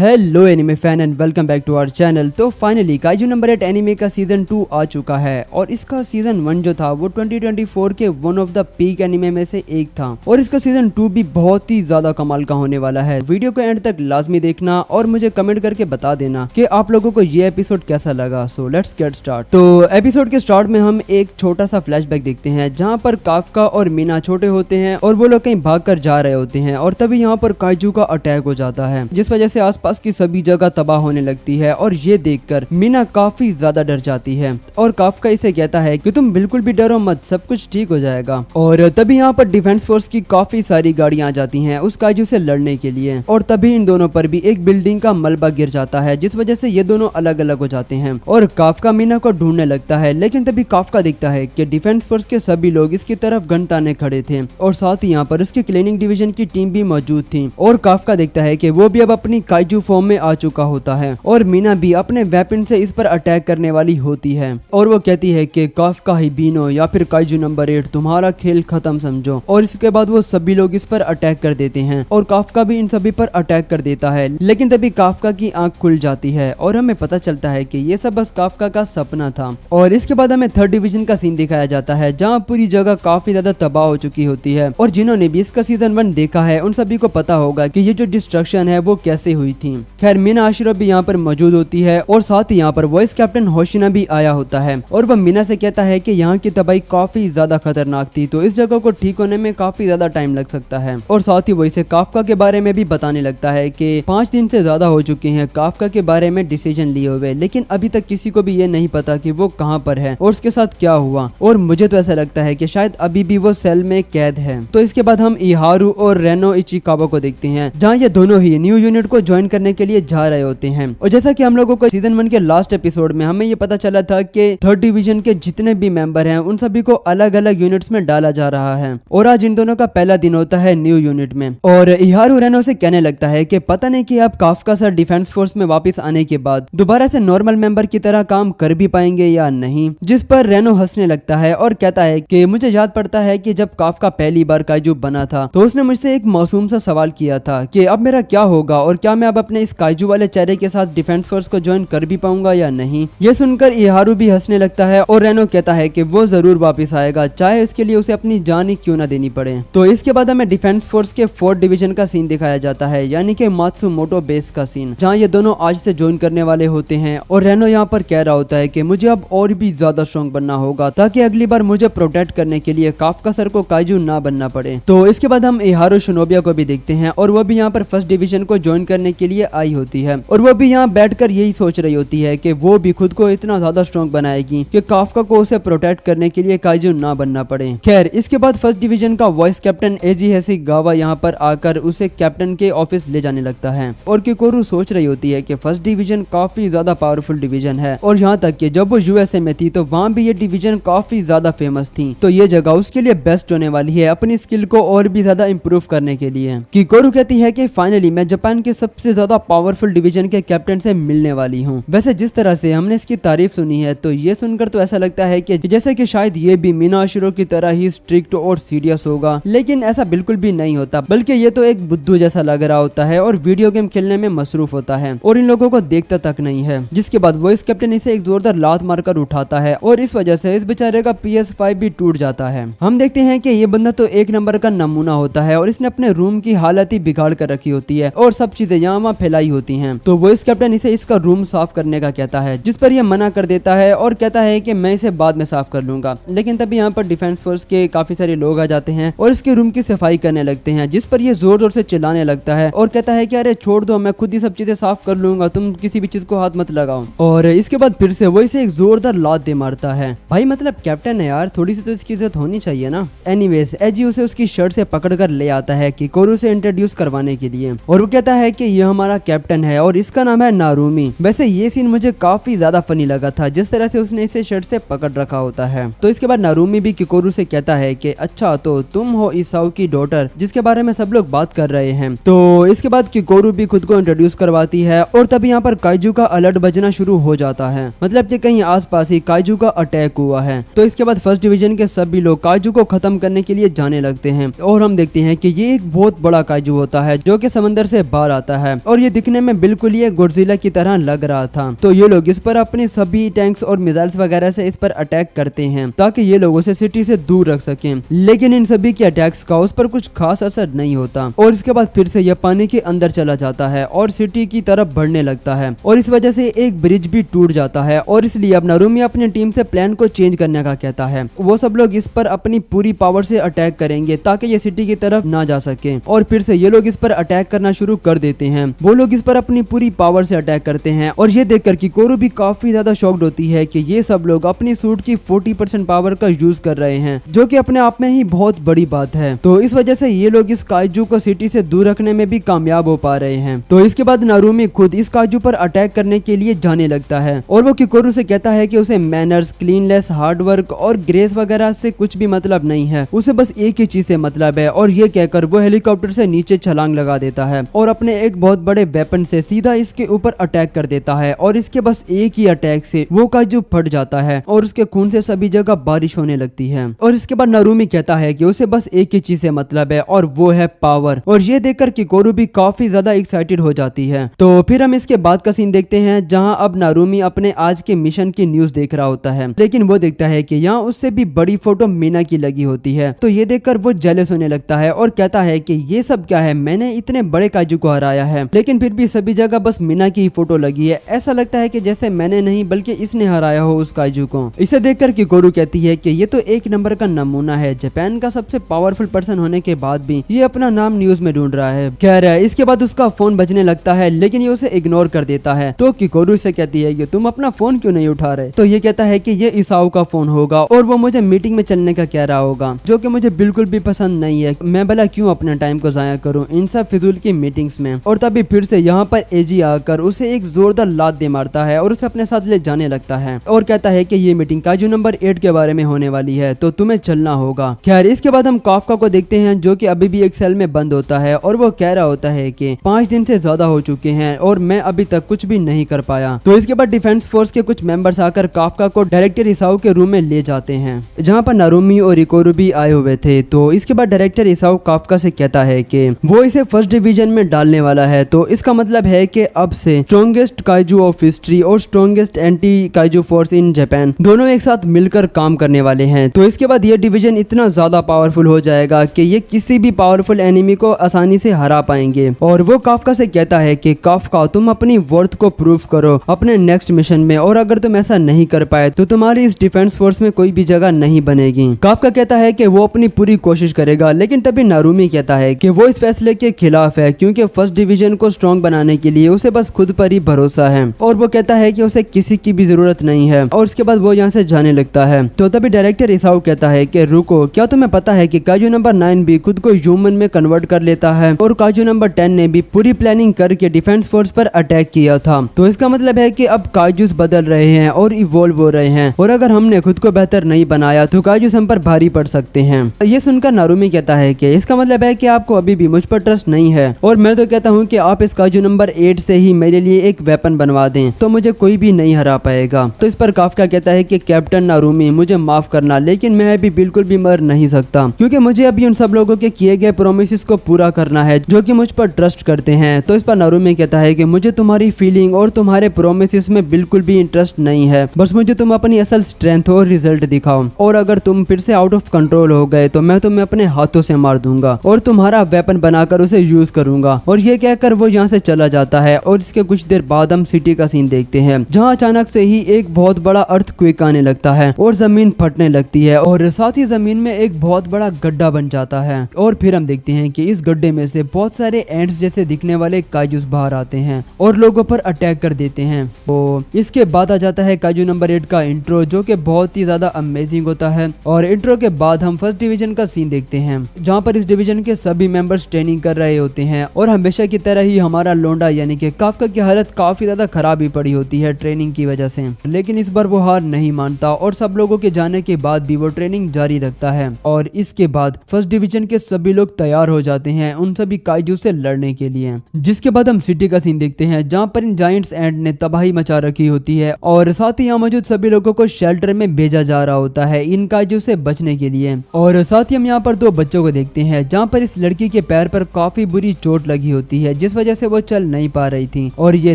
Hello anime fan and welcome back to our channel. तो finally Kaiju number 8 anime का season 2 आ चुका है और इसका सीजन 1 जो था वो 2024 के one of the peak anime में से एक था और इसका सीजन 2 भी बहुत ही ज्यादा कमाल का होने वाला है। वीडियो को एंड तक लाजमी देखना और मुझे कमेंट करके बता देना कि आप लोगों को ये एपिसोड कैसा लगा। So let's get start. तो एपिसोड के स्टार्ट में हम एक छोटा सा फ्लैशबैक देखते हैं जहाँ पर काफका और मीना छोटे होते हैं और वो लोग कहीं भाग कर जा रहे होते हैं और तभी यहाँ पर काइजू का अटैक हो जाता है जिस वजह से आसपास की सभी जगह तबाह होने लगती है और ये देखकर मीना काफी ज्यादा डर जाती है और काफका इसे कहता है कि तुम बिल्कुल भी डरो मत, सब कुछ ठीक हो जाएगा। और तभी यहाँ पर डिफेंस फोर्स की काफी सारी गाड़ियां आ जाती हैं उस काइजू से लड़ने के लिए और तभी इन दोनों पर भी एक बिल्डिंग का मलबा गिर जाता है जिस वजह से ये दोनों अलग अलग हो जाते हैं और काफका मीना को ढूंढने लगता है। लेकिन तभी काफका दिखता है कि डिफेंस फोर्स के सभी लोग इसकी तरफ गन ताने खड़े थे और साथ ही यहाँ पर उसकी क्लीनिंग डिवीजन की टीम भी मौजूद थी और काफका देखता है कि वो भी अब अपनी काइजू फॉर्म में आ चुका होता है और मीना भी अपने वेपन से इस पर अटैक करने वाली होती है और वो कहती है कि काफका ही बीनो या फिर काइजू नंबर 8 तुम्हारा खेल खत्म समझो। और इसके बाद वो सभी लोग इस पर अटैक कर देते हैं और काफका भी इन सभी पर अटैक कर देता है। लेकिन तभी काफका की आंख खुल जाती है और हमें पता चलता है कि ये सब बस काफका का सपना था। और इसके बाद हमें थर्ड डिवीजन का सीन दिखाया जाता है जहाँ पूरी जगह काफी ज्यादा तबाह हो चुकी होती है और जिन्होंने भी इसका सीजन 1 देखा है उन सभी को पता होगा कि ये जो डिस्ट्रक्शन है वो कैसे हुई थी। खैर मीना आशिरा भी यहाँ पर मौजूद होती है और साथ ही यहाँ पर वॉइस कैप्टन होशिना भी आया होता है और वह मीना से कहता है कि यहाँ की तबाही काफी ज्यादा खतरनाक थी तो इस जगह को ठीक होने में काफी ज्यादा टाइम लग सकता है। और साथ ही वो इसे काफका के बारे में भी बताने लगता है कि 5 दिन से ज्यादा हो चुके हैं काफका के बारे में डिसीजन लिए हुए, लेकिन अभी तक किसी को भी ये नहीं पता कि वो कहाँ पर है और उसके साथ क्या हुआ। और मुझे तो ऐसा लगता है कि शायद अभी भी वो सेल में कैद है। तो इसके बाद हम इहारू और रेनो इचिकावा को देखते हैं जहाँ ये दोनों ही न्यू यूनिट को ज्वाइन करने के लिए जा रहे होते हैं। और जैसा कि हम लोगों को सीजन 1 के लास्ट एपिसोड में हमें ये पता चला था कि थर्ड डिवीजन के जितने भी मेंबर हैं उन सभी को अलग अलग यूनिट्स में डाला जा रहा है और आज इन दोनों का पहला दिन होता है न्यू यूनिट में। और इहारू रेनो से कहने लगता है कि पता नहीं कि आप काफका सर डिफेंस फोर्स में वापस आने के बाद दोबारा से नॉर्मल मेंबर की तरह काम कर भी पाएंगे या नहीं। जिस पर रेनो हंसने लगता है और कहता है कि मुझे याद पड़ता है कि जब काफका पहली बार काइजू बना था तो उसने मुझसे एक मासूम सा सवाल किया था कि अब मेरा क्या होगा और क्या मैं अब अपने इस काइजू वाले चेहरे के साथ डिफेंस फोर्स को ज्वाइन कर भी पाऊंगा या नहीं। ये सुनकर इहारू भी हंसने लगता है और रेनो कहता है कि वो जरूर वापस आएगा चाहे इसके लिए उसे अपनी जान ही क्यों ना देनी पड़े। तो इसके बाद हमें डिफेंस फोर्स के 4th डिवीजन का सीन दिखाया जाता है यानी कि मात्सुमोटो बेस का सीन जहाँ ये दोनों आज से ज्वाइन करने वाले होते हैं और रेनो यहाँ पर कह रहा होता है कि मुझे अब और भी ज्यादा स्ट्रॉन्ग बनना होगा ताकि अगली बार मुझे प्रोटेक्ट करने के लिए काफका सर को काइजू ना बनना पड़े। तो इसके बाद हम इहारू शिनोबिया को भी देखते हैं और वो भी यहाँ पर 1st डिवीजन को ज्वाइन करने के लिए आई होती है और वो भी यहाँ बैठकर यही सोच रही होती है कि वो भी खुद को इतना ज्यादा स्ट्रॉन्ग बनाएगी कि काफका को उसे प्रोटेक्ट करने के लिए काइजू ना बनना पड़े। खैर इसके बाद 1st डिवीजन का वॉइस कैप्टन एजी हेसिगावा यहाँ पर आकर उसे कैप्टन के ऑफिस ले जाने लगता है और किकोरू सोच रही होती है कि 1st डिवीजन काफी ज्यादा पावरफुल डिवीजन है और यहाँ तक कि जब वो यूएसए में थी तो वहाँ भी ये डिवीजन काफी ज्यादा फेमस थी तो ये जगह उसके लिए बेस्ट होने वाली है अपनी स्किल को और भी ज्यादा इम्प्रूव करने के लिए। किकोरू कहती है कि फाइनली मैं जापान के सबसे ज्यादा पावरफुल डिवीजन के कैप्टन से मिलने वाली हूँ। वैसे जिस तरह से हमने इसकी तारीफ सुनी है तो ये सुनकर तो ऐसा लगता है कि जैसे कि शायद ये भी मीना आशिरो की तरह ही स्ट्रिक्ट और सीरियस होगा, लेकिन ऐसा बिल्कुल भी नहीं होता बल्कि ये तो एक बुद्धू जैसा लग रहा होता है और वीडियो गेम खेलने में मसरूफ होता है और इन लोगों को देखता तक नहीं है। जिसके बाद वॉइस कैप्टन इसे एक जोरदार लात मारकर उठाता है और इस वजह से इस बेचारे का PS5 भी टूट जाता है। हम देखते हैं कि ये बंदा तो एक नंबर का नमूना होता है और इसने अपने रूम की हालत ही बिगाड़ कर रखी होती है और सब चीजें यहाँ वहाँ फैलाई होती हैं। तो वॉइस कैप्टन इसे इसका रूम साफ करने का कहता है जिस पर यह मना कर देता है और कहता है कि मैं इसे बाद में साफ कर लूंगा। लेकिन तभी यहाँ पर डिफेंस फोर्स के काफी सारे लोग आ जाते हैं और इसके रूम की सफाई करने लगते हैं जिस पर यह जोर जोर से चिल्लाने लगता है और कहता है कि अरे छोड़ दो, मैं खुद ही सब चीजें साफ कर लूंगा, तुम किसी भी चीज को हाथ मत लगाओ। और इसके बाद फिर से वो इसे एक जोरदार लात दे मारता है। भाई मतलब कैप्टन है यार, थोड़ी सी तो इसकी इज्जत होनी चाहिए ना। एनीवेज एजी उसे उसकी शर्ट से पकड़ कर ले आता है किकोरू से इंट्रोड्यूस करवाने के लिए और वो कहता है कि यह हमारा कैप्टन है और इसका नाम है नारुमी। वैसे ये सीन मुझे काफी ज्यादा फनी लगा था जिस तरह से उसने इसे शर्ट से पकड़ रखा होता है। तो इसके बाद नारुमी भी किकोरू से कहता है कि अच्छा तो तुम हो इसाऊ की डॉटर जिसके बारे में सब लोग बात कर रहे हैं। तो इसके बाद किकोरू भी खुद को इंट्रोड्यूस करवाती है और तभी यहाँ पर काइजू का अलर्ट बजना शुरू हो जाता है, मतलब कि कहीं आसपास ही काइजू का अटैक हुआ है। तो इसके बाद 1st डिवीजन के सभी लोग काइजू को खत्म करने के लिए जाने लगते हैं और हम देखते हैं कि ये एक बहुत बड़ा काइजू होता है जो कि समंदर से बाहर आता है और ये दिखने में बिल्कुल ही गोडजिला की तरह लग रहा था। तो ये लोग इस पर अपने सभी टैंक्स और मिसाइल्स वगैरह से इस पर अटैक करते हैं ताकि ये लोग उसे सिटी से दूर रख सकें, लेकिन इन सभी के अटैक्स का उस पर कुछ खास असर नहीं होता और इसके बाद फिर से यह पानी के अंदर चला जाता है और सिटी की तरफ बढ़ने लगता है और इस वजह से एक ब्रिज भी टूट जाता है और इसलिए अब नारुमी अपनी टीम से प्लान को चेंज करने का कहता है। वो सब लोग इस पर अपनी पूरी पावर से अटैक करेंगे ताकि ये सिटी की तरफ ना जा सके और फिर से ये लोग इस पर अटैक करना शुरू कर देते हैं। वो लोग इस पर अपनी पूरी पावर से अटैक करते हैं और ये देखकर किकोरू भी काफी ज्यादा शॉक्ड होती है कि ये सब लोग अपनी सूट की 40% पावर का यूज कर रहे हैं, जो कि अपने आप में ही बहुत बड़ी बात है। तो इस वजह से ये लोग इस काइजू को सिटी से दूर रखने में भी कामयाब हो पा रहे हैं। तो इसके बाद नारुमी खुद इस काइजू पर अटैक करने के लिए जाने लगता है और वो किकोरू से कहता है कि उसे मैनर्स, क्लीनलेस, हार्डवर्क और ग्रेस वगैरह से कुछ भी मतलब नहीं है, उसे बस एक ही चीज से मतलब है। और ये कहकर वो हेलीकॉप्टर से नीचे छलांग लगा देता है और अपने एक बहुत बड़े वेपन से सीधा इसके ऊपर अटैक कर देता है और इसके बस एक ही अटैक से वो काइजू फट जाता है और उसके खून से सभी जगह बारिश होने लगती है। और इसके बाद नारुमी कहता है कि उसे बस एक ही चीज से मतलब है और वो है पावर। और ये देखकर किकोरू भी काफी ज्यादा एक्साइटेड हो जाती है। तो फिर हम इसके बाद का सीन देखते हैं जहां अब नारुमी अपने आज के मिशन की न्यूज देख रहा होता है, लेकिन वो देखता है कि यहाँ उससे भी बड़ी फोटो मीना की लगी होती है। तो ये देखकर वो जेलस होने लगता है और कहता है कि ये सब क्या है, मैंने इतने बड़े काइजू को हराया है लेकिन फिर भी सभी जगह बस मीना की ही फोटो लगी है। ऐसा लगता है कि जैसे मैंने नहीं बल्कि इसने हराया हो उस काइजू को। इसे देखकर किकोरू कहती है कि ये तो एक नंबर का नमूना है, जापान का सबसे पावरफुल पर्सन होने के बाद भी ये अपना नाम न्यूज में ढूंढ रहा है। खैर इसके बाद उसका फोन बजने लगता है लेकिन ये उसे इग्नोर कर देता है। तो किकोरू से कहती है कि तुम अपना फोन क्यों नहीं उठा रहे। तो ये कहता है कि ये इसाओ का फोन होगा और वो मुझे मीटिंग में चलने का कह रहा होगा, जो कि मुझे बिल्कुल भी पसंद नहीं है। मैं भला क्यों अपना टाइम को जाया करूं इन सब फिजूल की मीटिंग्स में। और तभी फिर से यहाँ पर एजी आकर उसे एक जोरदार लात दे मारता है और उसे अपने साथ ले जाने लगता है और कहता है कि ये मीटिंग काइजू नंबर 8 के बारे में होने वाली है, तो तुम्हें चलना होगा। खैर इसके बाद हम काफका को देखते हैं जो कि अभी भी एक सेल में बंद होता है और वो कह रहा होता है कि 5 दिन से ज्यादा हो चुके हैं और मैं अभी तक कुछ भी नहीं कर पाया। तो इसके बाद डिफेंस फोर्स के कुछ मेंबर्स आकर काफका को डायरेक्टर इसाओ के रूम में ले जाते हैं जहाँ पर नारुमी और इकोरू भी आए हुए थे। तो इसके बाद डायरेक्टर इसाओ काफका से कहता है कि वो इसे फर्स्ट डिवीजन में डालने वाला है, तो इसका मतलब है कि अब से स्ट्रॉन्गेस्ट काइजू ऑफ हिस्ट्री और strongest anti kaiju force in Japan दोनों एक साथ मिलकर काम करने वाले हैं। तो इसके बाद ये डिवीजन इतना ज्यादा पावरफुल हो जाएगा कि ये किसी भी पावरफुल एनिमी को आसानी से हरा पाएंगे। और वो काफका से कहता है कि काफका तुम अपनी वर्थ को प्रूव करो अपने नेक्स्ट मिशन में, और अगर तुम ऐसा नहीं कर पाए तो तुम्हारी इस डिफेंस फोर्स में कोई भी जगह नहीं बनेगी। काफका कहता है कि वो अपनी पूरी कोशिश करेगा, लेकिन तभी नारुमी कहता है कि वो इस फैसले के खिलाफ है क्योंकि फर्स्ट डिवीजन को स्ट्रॉन्ग बनाने के लिए उसे बस खुद पर ही भरोसा है और वो कहता है कि उसे किसी की भी जरूरत नहीं है। और उसके बाद वो यहाँ से जाने लगता है। तो तभी डायरेक्टर इसाओ कहता है कि रुको, क्या तुम्हें पता है कि काइजू नंबर 9 भी खुद को ह्यूमन में कन्वर्ट कर लेता है और काइजू नंबर 10 ने भी पूरी प्लानिंग करके डिफेंस फोर्स पर अटैक किया था। तो इसका मतलब है कि अब काइजूस बदल रहे हैं और इवॉल्व हो रहे हैं और अगर हमने खुद को बेहतर नहीं बनाया तो काइजूस हम पर भारी पड़ सकते हैं। ये सुनकर नारुमी कहता है कि इसका मतलब है कि आपको अभी भी मुझ पर ट्रस्ट नहीं है और मैं तो कहता हूँ कि आप इस काइजू नंबर 8 से ही मेरे लिए एक वेपन बनवा दें तो मुझे कोई भी नहीं हरा पाएगा। तो इस पर काफका कहता है कि कैप्टन नारुमी मुझे माफ करना, लेकिन मैं अभी बिल्कुल भी मर नहीं सकता क्योंकि मुझे अभी उन सब लोगों के किए गए प्रोमिस को पूरा करना है जो कि मुझ पर ट्रस्ट करते हैं। तो इस पर नारुमी कहता है कि मुझे तुम्हारी फीलिंग और तुम्हारे प्रोमिस में बिल्कुल भी इंटरेस्ट नहीं है, बस मुझे तुम अपनी असल स्ट्रेंथ और रिजल्ट दिखाओ और अगर तुम फिर से आउट ऑफ कंट्रोल हो गए तो मैं तुम्हें अपने हाथों से मार दूंगा और तुम्हारा वेपन बनाकर उसे यूज करूंगा। और ये कहकर वो यहाँ से चला जाता है और इसके कुछ देर बाद हम सिटी का सीन देखते हैं जहाँ अचानक से ही एक बहुत बड़ा अर्थक्वेक आने लगता है और जमीन फटने लगती है और साथ ही जमीन में एक बहुत बड़ा गड्ढा बन जाता है। और फिर हम देखते हैं कि इस गड्ढे में से बहुत सारे एंड्स जैसे दिखने वाले काइजूस बाहर आते हैं और लोगों पर अटैक कर देते हैं। तो इसके बाद आ जाता है काइजू नंबर 8 का इंट्रो जो कि बहुत ही ज्यादा अमेजिंग होता है। और इंट्रो के बाद हम फर्स्ट डिवीजन का सीन देखते हैं जहाँ पर इस डिवीजन के सभी मेंबर्स ट्रेनिंग कर रहे होते हैं और हमेशा की तरह ही हमारा लोंडा यानी कि काफका की हालत काफी ज्यादा खराब ही पड़ी होती है ट्रेनिंग की वजह से, लेकिन इस बार वो हार नहीं मानता और सब लोगों के जाने के बाद भी वो ट्रेनिंग जारी रखता है। और इसके बाद फर्स्ट डिवीजन के सभी लोग तैयार हो जाते हैं उन सभी काइजू से लड़ने के लिए। जिसके बाद हम सिटी का सीन देखते हैं जहाँ पर इन जायंट्स एंड ने तबाही मचा रखी होती है और साथ ही यहाँ मौजूद सभी लोगों को शेल्टर में भेजा जा रहा होता है इन काइजू से बचने के लिए। और साथ ही हम यहाँ पर 2 बच्चों को देखते हैं जहाँ पर इस लड़की के पैर पर काफी बुरी चोट लगी होती है जिस जिस वजह से वो चल नहीं पा रही थी। और ये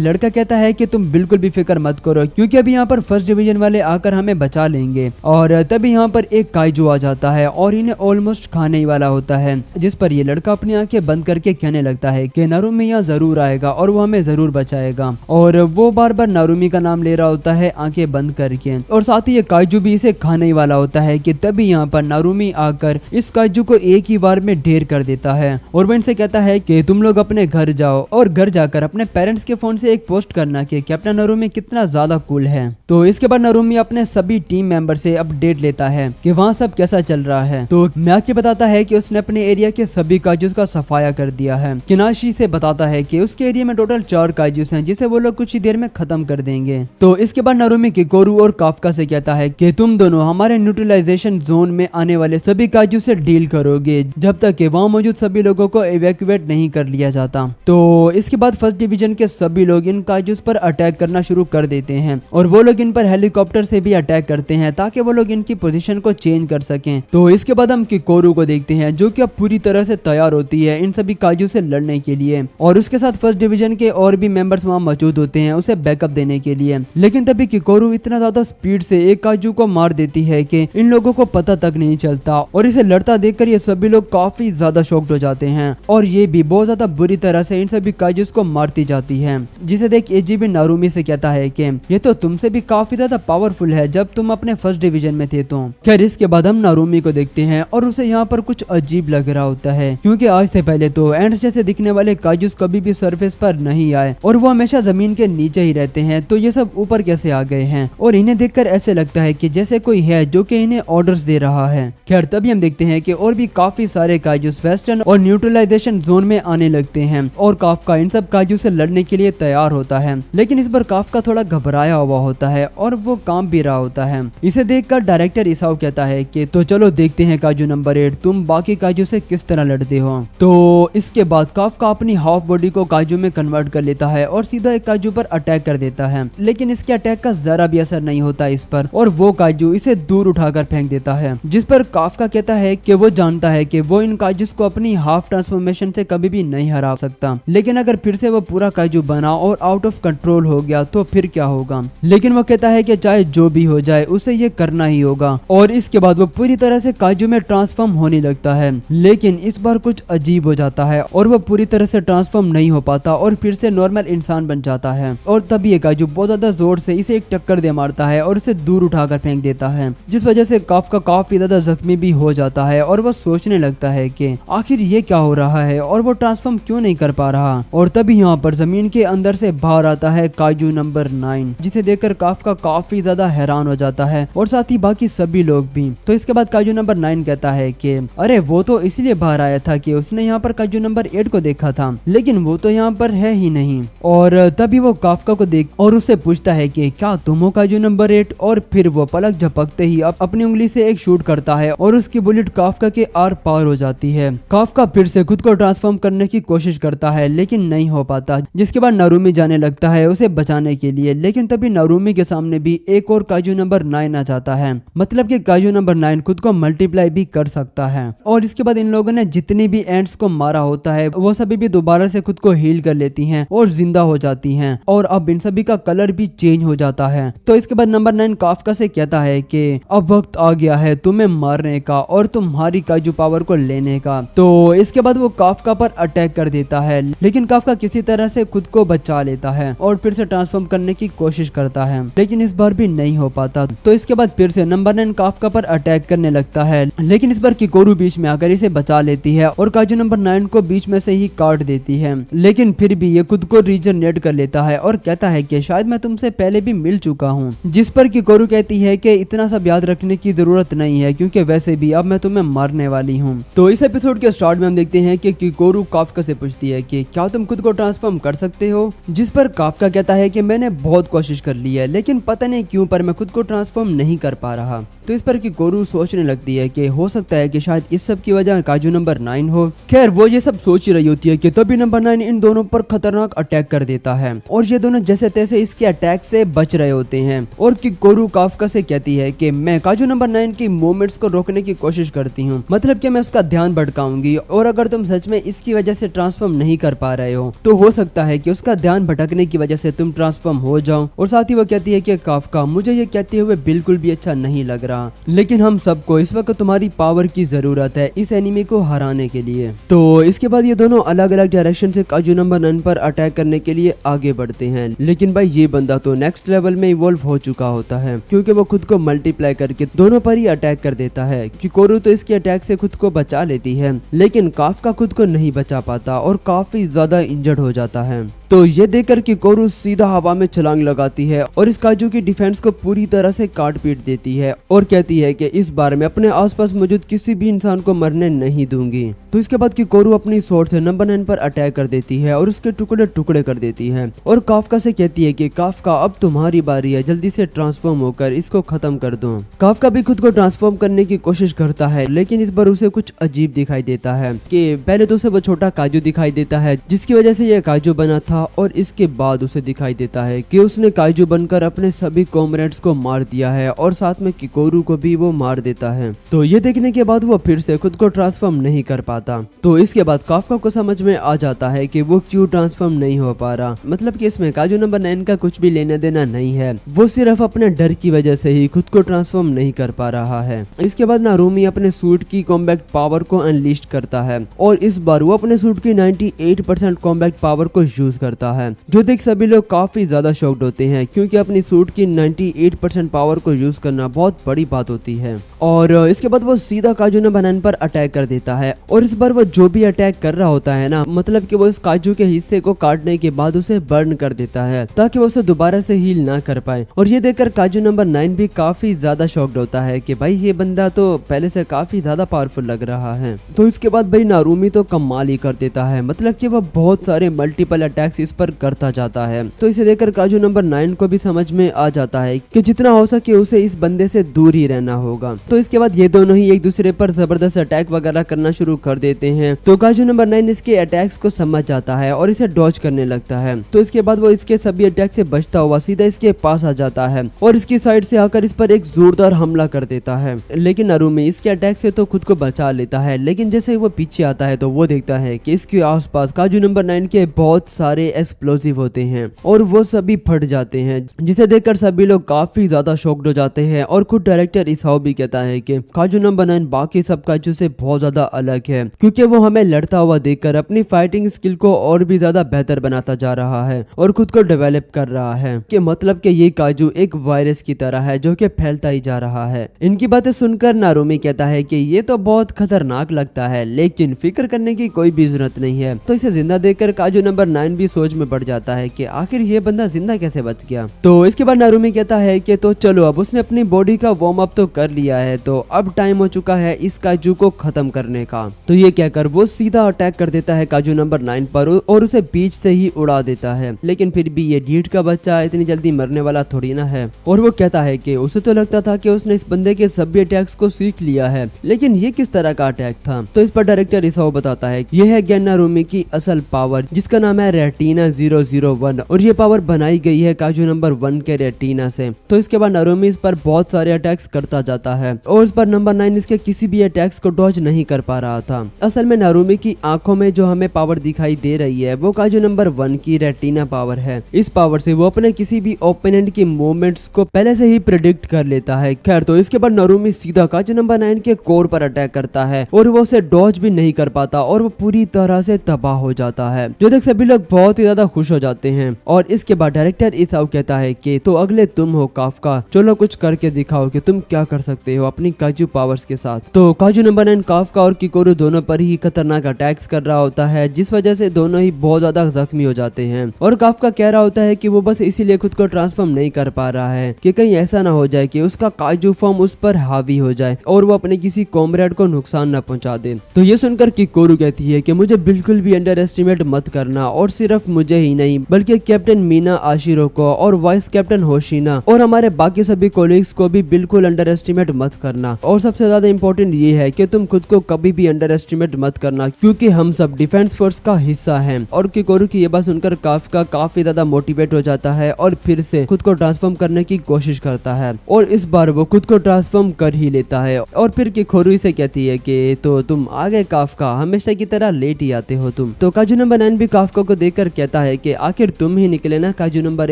लड़का कहता है कि तुम बिल्कुल भी फिक्र मत करो, क्योंकि अभी यहाँ पर फर्स्ट डिवीजन वाले आकर हमें बचा लेंगे। और तभी यहाँ पर एक काइजू आ जाता है और इन्हें ऑलमोस्ट खाने ही वाला होता है, जिस पर ये लड़का अपनी आंखें बंद करके कहने लगता है कि नारुमी यहाँ जरूर आएगा और वो हमें जरूर बचाएगा। और वो बार बार नारुमी का नाम ले रहा होता है आंखें बंद करके, और साथ ही ये काइजू भी इसे खाने ही वाला होता है कि तभी यहाँ पर नारुमी आकर इस काइजू को एक ही बार में ढेर कर देता है। और वो इनसे कहता है कि तुम लोग अपने घर जाओ और घर जाकर अपने पेरेंट्स के फोन से एक पोस्ट करना कि कैप्टन नारुमी कितना ज्यादा कूल है। तो इसके बाद नारुमी अपने सभी टीम मेंबर से अपडेट लेता है कि वहाँ सब कैसा चल रहा है। तो मियाकी बताता है कि उसने अपने एरिया के सभी काजूस का सफाया कर दिया है। किनाशी से बताता है कि उसके एरिया में टोटल 4 काजूस हैं, जिसे वो लोग कुछ ही देर में खत्म कर देंगे। तो इसके बाद नारुमी किकोरू और काफका से कहता है कि तुम दोनों हमारे न्यूट्रलाइजेशन जोन में आने वाले सभी काजू से डील करोगे जब तक कि वहाँ मौजूद सभी लोगों को इवैक्यूएट नहीं कर लिया जाता। तो इसके बाद फर्स्ट डिवीजन के सभी लोग इन काजूस पर अटैक करना शुरू कर देते हैं और वो लोग इन पर हेलीकॉप्टर से भी अटैक करते हैं ताकि वो लोग इनकी पोजीशन को चेंज कर सकें। तो इसके बाद हम किकोरू को देखते हैं जो कि अब पूरी तरह से तैयार होती है इन सभी काजू से लड़ने के लिए, और उसके साथ फर्स्ट डिवीजन के और भी मेंबर्स वहाँ मौजूद होते हैं उसे बैकअप देने के लिए। लेकिन तभी किकोरू इतना ज्यादा स्पीड से एक काजू को मार देती है कि इन लोगों को पता तक नहीं चलता, और इसे लड़ता देखकर ये सभी लोग काफी ज्यादा शॉक्ड हो जाते हैं और ये भी बहुत ज्यादा बुरी तरह से इन सभी काजूस को मारती जाती है। जिसे देख एजी भी नारुमी से कहता है कि ये तो तुमसे भी काफी ज्यादा पावरफुल है जब तुम अपने फर्स्ट डिवीजन में थे। तो खैर इसके बाद हम नारुमी को देखते हैं और उसे यहाँ पर कुछ अजीब लग रहा होता है, क्योंकि आज से पहले तो एंड्स जैसे दिखने वाले काजूस कभी भी सरफेस पर नहीं आए और वो हमेशा जमीन के नीचे ही रहते हैं। तो ये सब ऊपर कैसे आ गए हैं, और इन्हें देखकर ऐसे लगता है कि जैसे कोई है जो कि इन्हें ऑर्डर्स दे रहा है। खैर तभी हम देखते हैं कि और भी काफी सारे काजूस वेस्टर्न और न्यूट्रलाइजेशन जोन में आने लगते हैं और काफका इन सब काजू से लड़ने के लिए तैयार होता है। लेकिन इस बार काफका थोड़ा घबराया हुआ होता है और वो काम भी रहा होता है। इसे देखकर डायरेक्टर इसाओ कहता है कि तो चलो देखते हैं काजू नंबर 8 तुम बाकी काजू से किस तरह लड़ते हो। तो इसके बाद काफका अपनी हाफ बॉडी को काजू में कन्वर्ट कर लेता है और सीधा एक काजू पर अटैक कर देता है, लेकिन इसके अटैक का जरा भी असर नहीं होता इस पर और वो काजू इसे दूर उठाकर फेंक देता है। जिस पर काफका कहता है कि वो जानता है कि वो इन काजूस को अपनी हाफ ट्रांसफॉर्मेशन से कभी भी नहीं हरा सकता, लेकिन अगर फिर से वो पूरा काजू बना और आउट ऑफ कंट्रोल हो गया तो फिर क्या होगा। लेकिन वो कहता है कि चाहे जो भी हो जाए उसे ये करना ही होगा, और इसके बाद वो पूरी तरह से काजू में ट्रांसफॉर्म होने लगता है। लेकिन इस बार कुछ अजीब हो जाता है और वो पूरी तरह से ट्रांसफॉर्म नहीं हो पाता और फिर से नॉर्मल इंसान बन जाता है। और तभी ये काजू बहुत ज्यादा जोर से इसे एक टक्कर दे मारता है और उसे दूर उठाकर फेंक देता है, जिस वजह से काफका काफी ज्यादा जख्मी भी हो जाता है और वो सोचने लगता है कि आखिर ये क्या हो रहा है और वो ट्रांसफॉर्म क्यों नहीं कर पा रहा। और तभी यहाँ पर जमीन के अंदर से बाहर आता है काजू नंबर 9, जिसे देखकर काफका काफी ज्यादा हैरान हो जाता है और साथ ही बाकी सभी लोग भी। तो इसके बाद काजू नंबर 9 कहता है कि अरे वो तो इसलिए बाहर आया था कि उसने यहाँ पर काजू नंबर 8 को देखा था, लेकिन वो तो यहाँ पर है ही नहीं। और तभी वो काफका को देख और उससे पूछता है कि क्या तुम हो काजू नंबर 8, और फिर वो पलक झपकते ही अपनी उंगली से एक शूट करता है और उसकी बुलेट काफका के आर पार हो जाती है। काफका फिर से खुद को ट्रांसफॉर्म करने की कोशिश करता है लेकिन नहीं हो पाता, जिसके बाद नारुमी जाने लगता है उसे बचाने के लिए। लेकिन तभी नारुमी के सामने भी एक और काजू नंबर 9 आ जाता है, मतलब कि काजू नंबर 9 खुद को मल्टीप्लाई भी कर सकता है। और इसके बाद इन लोगों ने जितनी भी एंट्स को मारा होता है वो सभी भी दोबारा से खुद को हील कर लेती हैं और जिंदा हो जाती हैं, और अब इन सभी का कलर भी चेंज हो जाता है। तो इसके बाद नंबर 9 काफका से कहता है कि अब वक्त आ गया है तुम्हें मारने का और तुम्हारी काजू पावर को लेने का। तो इसके बाद वो काफका पर अटैक कर देता है, लेकिन काफका किसी तरह से खुद को बचा लेता है और फिर से ट्रांसफॉर्म करने की कोशिश करता है, लेकिन इस बार भी नहीं हो पाता। तो इसके बाद फिर से नंबर 9 काफका पर अटैक करने लगता है, लेकिन इस बार किकोरू बीच में आकर इसे बचा लेती है और काजू नंबर 9 को बीच में से ही काट देती है। लेकिन फिर भी ये खुद को रीजनरेट कर लेता है और कहता है कि शायद मैं तुमसे पहले भी मिल चुका हूँ, जिस पर किकोरू कहती है कि इतना सब याद रखने की जरूरत नहीं है क्योंकि वैसे भी अब मैं तुम्हें मारने वाली हूँ। तो इस एपिसोड के स्टार्ट में हम देखते हैं कि किकोरू काफका से पूछती है कि क्या तुम खुद को ट्रांसफॉर्म कर सकते हो, जिस पर काफका कहता है कि मैंने बहुत कोशिश कर ली है लेकिन पता नहीं क्यों पर मैं खुद को ट्रांसफॉर्म नहीं कर पा रहा। तो इस पर किकोरू सोचने लगती है कि हो सकता है कि शायद इस सब की वजह काजू नंबर 9 हो। खैर वो ये सब सोच रही होती है कि तभी नंबर 9 इन दोनों पर खतरनाक अटैक कर देता है और ये दोनों जैसे तैसे इसके अटैक से बच रहे होते हैं। और किकोरू काफका से कहती है कि मैं काजू नंबर 9 की मूवमेंट्स को रोकने की कोशिश करती हूँ, मतलब कि मैं उसका ध्यान भटकाऊंगी, और अगर तुम सच में इसकी वजह से ट्रांसफॉर्म नहीं कर पा रहे हो तो हो सकता है कि उसका ध्यान भटकने की वजह से तुम ट्रांसफॉर्म हो जाओ। और साथ ही वो कहती है कि काफका मुझे ये कहते हुए बिल्कुल भी अच्छा नहीं लग रहा, लेकिन हम सबको इस वक्त तुम्हारी पावर की जरूरत है इस एनिमे को हराने के लिए। तो इसके बाद ये दोनों अलग अलग डायरेक्शन से काजू नंबर 9 पर अटैक करने के लिए आगे बढ़ते हैं। लेकिन भाई ये बंदा तो नेक्स्ट लेवल में इवॉल्व हो चुका होता है, क्योंकि वो खुद को मल्टीप्लाई करके दोनों पर ही अटैक कर देता है। किकोरू तो इसके अटैक से खुद को बचा लेती है, लेकिन काफका खुद को नहीं बचा पाता और काफी ज्यादा इंजर्ड हो जाता है। तो ये देखकर किकोरू सीधा हवा में छलांग लगाती है और इस काजू की डिफेंस को पूरी तरह से काट पीट देती है और कहती है कि इस बार मैं अपने आसपास मौजूद किसी भी इंसान को मरने नहीं दूंगी। तो इसके बाद किकोरू अपनी स्वॉर्ड से नंबर 9 पर अटैक कर देती है और उसके टुकड़े टुकड़े कर देती है और काफका से कहती है कि काफका अब तुम्हारी बारी है, जल्दी से ट्रांसफॉर्म होकर इसको खत्म कर दो। काफका भी खुद को ट्रांसफॉर्म करने की कोशिश करता है, लेकिन इस बार उसे कुछ अजीब दिखाई देता है कि पहले तो उसे वो छोटा काजू दिखाई देता है जिसकी वजह से यह काजू बना था, और इसके बाद उसे दिखाई देता है कि उसने काजू बनकर अपने सभी कॉमरेड्स को मार दिया है और साथ में किकोरू को भी वो मार देता है। तो ये देखने के बाद वो फिर से खुद को ट्रांसफॉर्म नहीं कर पाता। तो इसके बाद काफका को समझ में आ जाता है कि वो क्यों ट्रांसफॉर्म नहीं हो पा रहा, मतलब कि इसमें काजू नंबर 9 का कुछ भी लेना देना नहीं है, वो सिर्फ अपने डर की वजह से ही खुद को ट्रांसफॉर्म नहीं कर पा रहा है। इसके बाद नारुमी अपने सूट की कॉम्बैक्ट पावर को अनलिस्ट करता है और इस बार वो अपने सूट की 98% कॉम्बैक्ट पावर को यूज करता है, जो देख सभी लोग काफी ज्यादा शॉक्ड होते हैं, क्योंकि अपनी सूट की 98% पावर को यूज करना बहुत बड़ी बात होती है। और इसके बाद वो सीधा काजू नंबर 9 पर अटैक कर देता है और इस बार वो जो भी अटैक कर रहा होता है ना, मतलब कि वो इस काजू के हिस्से को काटने के बाद उसे बर्न कर देता है ताकि वो उसे दोबारा से हील ना कर पाए। और ये देखकर काजू नंबर 9 भी काफी ज्यादा शॉक्ड होता है कि भाई ये बंदा तो पहले से काफी ज्यादा पावरफुल लग रहा है। तो इसके बाद भाई नारुमी तो कमाल ही कर देता है, मतलब कि वो बहुत सारे मल्टीपल अटैक्स इस पर करता जाता है। तो इसे देखकर काजू नंबर 9 को भी समझ में आ जाता है कि जितना हो सके उसे इस बंदे से दूर ही रहना होगा। तो इसके बाद ये दोनों ही एक दूसरे पर जबरदस्त अटैक वगैरह करना शुरू कर देते हैं। तो काजू नंबर 9 इसके अटैक्स को समझ जाता है और इसे डॉज करने लगता है। तो इसके बाद वो इसके सभी अटैक से बचता हुआ सीधा इसके पास आ जाता है और इसकी साइड से आकर इस पर एक जोरदार हमला कर देता है। लेकिन नारुमी इसके अटैक से तो खुद को बचा लेता है, लेकिन जैसे ही वो पीछे आता है तो वो देखता है कि इसके आसपास काजू नंबर 9 के बहुत सारे एक्सप्लोसिव होते हैं और वो सभी फट जाते हैं, जिसे देखकर सभी लोग काफी ज्यादा शॉक्ड हो जाते हैं। और खुद डायरेक्टर इसाओ भी कहता है कि काजू नंबर 9 बाकी सब काजू से बहुत ज्यादा अलग है, क्योंकि वो हमें लड़ता हुआ देखकर अपनी फाइटिंग स्किल को और भी ज्यादा बेहतर बनाता जा रहा है और खुद को डेवलप कर रहा है, कि मतलब कि ये काजू एक वायरस की तरह है जो कि फैलता ही जा रहा है। इनकी बातें सुनकर नारुमी कहता है कि ये तो बहुत खतरनाक लगता है, लेकिन फिक्र करने की कोई भी जरूरत नहीं है। तो इसे जिंदा देखकर काजू नंबर 9 भी सोच में पड़ जाता है कि आखिर ये बंदा जिंदा कैसे बच गया। तो इसके बाद नारुमी कहता है कि तो चलो अब उसने अपनी बॉडी का वार्म अप तो कर लिया है, तो अब टाइम हो चुका है इस काजू को खत्म करने का। तो ये कहकर वो सीधा अटैक कर देता है काजू नंबर 9 पर और उसे बीच से ही उड़ा देता है। लेकिन फिर भी ये ढीठ का बच्चा इतनी जल्दी मरने वाला थोड़ी ना है, और वो कहता है कि उसे तो लगता था कि उसने इस बंदे के सभी अटैक्स को सीख लिया है, लेकिन ये किस तरह का अटैक था। तो इस पर डायरेक्टर इसाओ बताता है ये है गेन नारुमी की असल पावर, जिसका नाम है रेटिना 001, और ये पावर बनाई गई है काजू नंबर 1 के रेटिना से। तो इसके बाद नारुमी इस पर बहुत सारे अटैक्स करता जाता है और इस पर नंबर 9 इसके किसी भी अटैक्स को डॉज नहीं कर पा रहा था। असल में नारुमी की आंखों में जो हमें पावर दिखाई दे रही है वो काजू नंबर 1 की रेटिना पावर है। इस पावर से वो अपने किसी भी ओपोनेंट की मूवमेंट्स को पहले से ही प्रेडिक्ट कर लेता है। खैर, तो इसके बाद नारुमी सीधा काजू नंबर 9 के कोर पर अटैक करता है और वो उसे डॉज भी नहीं कर पाता और वो पूरी तरह से तबाह हो जाता है, जो देख सभी लोग बहुत ही ज्यादा खुश हो जाते हैं। और इसके बाद डायरेक्टर इसाओ कहता है कि तो अगले तुम हो काफका, चलो कुछ करके दिखाओ कि तुम क्या कर सकते हो अपनी काजू पावर्स के साथ। तो काजू नंबर 9 काफका और किकोरू दोनों पर ही खतरनाक अटैक्स कर रहा होता है, जिस वजह से दोनों ही बहुत ज्यादा जख्मी हो जाते हैं। और काफका कह रहा होता है कि वो बस इसीलिए खुद को ट्रांसफॉर्म नहीं कर पा रहा है कि कहीं ऐसा ना हो जाए कि उसका काजू फॉर्म उस पर हावी हो जाए और वो अपने किसी कॉमरेड को नुकसान न पहुंचा दे। तो ये सुनकर किकोरू कहती है कि मुझे बिल्कुल भी अंडर एस्टिमेट मत करना और सिर्फ सिर्फ मुझे ही नहीं बल्कि कैप्टन मीना आशिरो को और वाइस कैप्टन होशिना और हमारे बाकी सभी कोलीग्स को भी बिल्कुल अंडर एस्टिमेट मत करना। और सबसे ज्यादा इम्पोर्टेंट ये है कि तुम खुद को कभी भी अंडर एस्टिमेट मत करना, क्योंकि हम सब डिफेंस फोर्स का हिस्सा हैं। और किकोरू की ये बात सुनकर काफका काफी ज्यादा मोटिवेट हो जाता है और फिर से खुद को ट्रांसफॉर्म करने की कोशिश करता है और इस बार वो खुद को ट्रांसफॉर्म कर ही लेता है। और फिर किकोरू से कहती है कि तो तुम आ गए काफका, हमेशा की तरह लेट ही आते हो तुम। तो काजू नंबर 9 भी काफका को देखकर कहता है कि आखिर तुम ही निकले ना काजू नंबर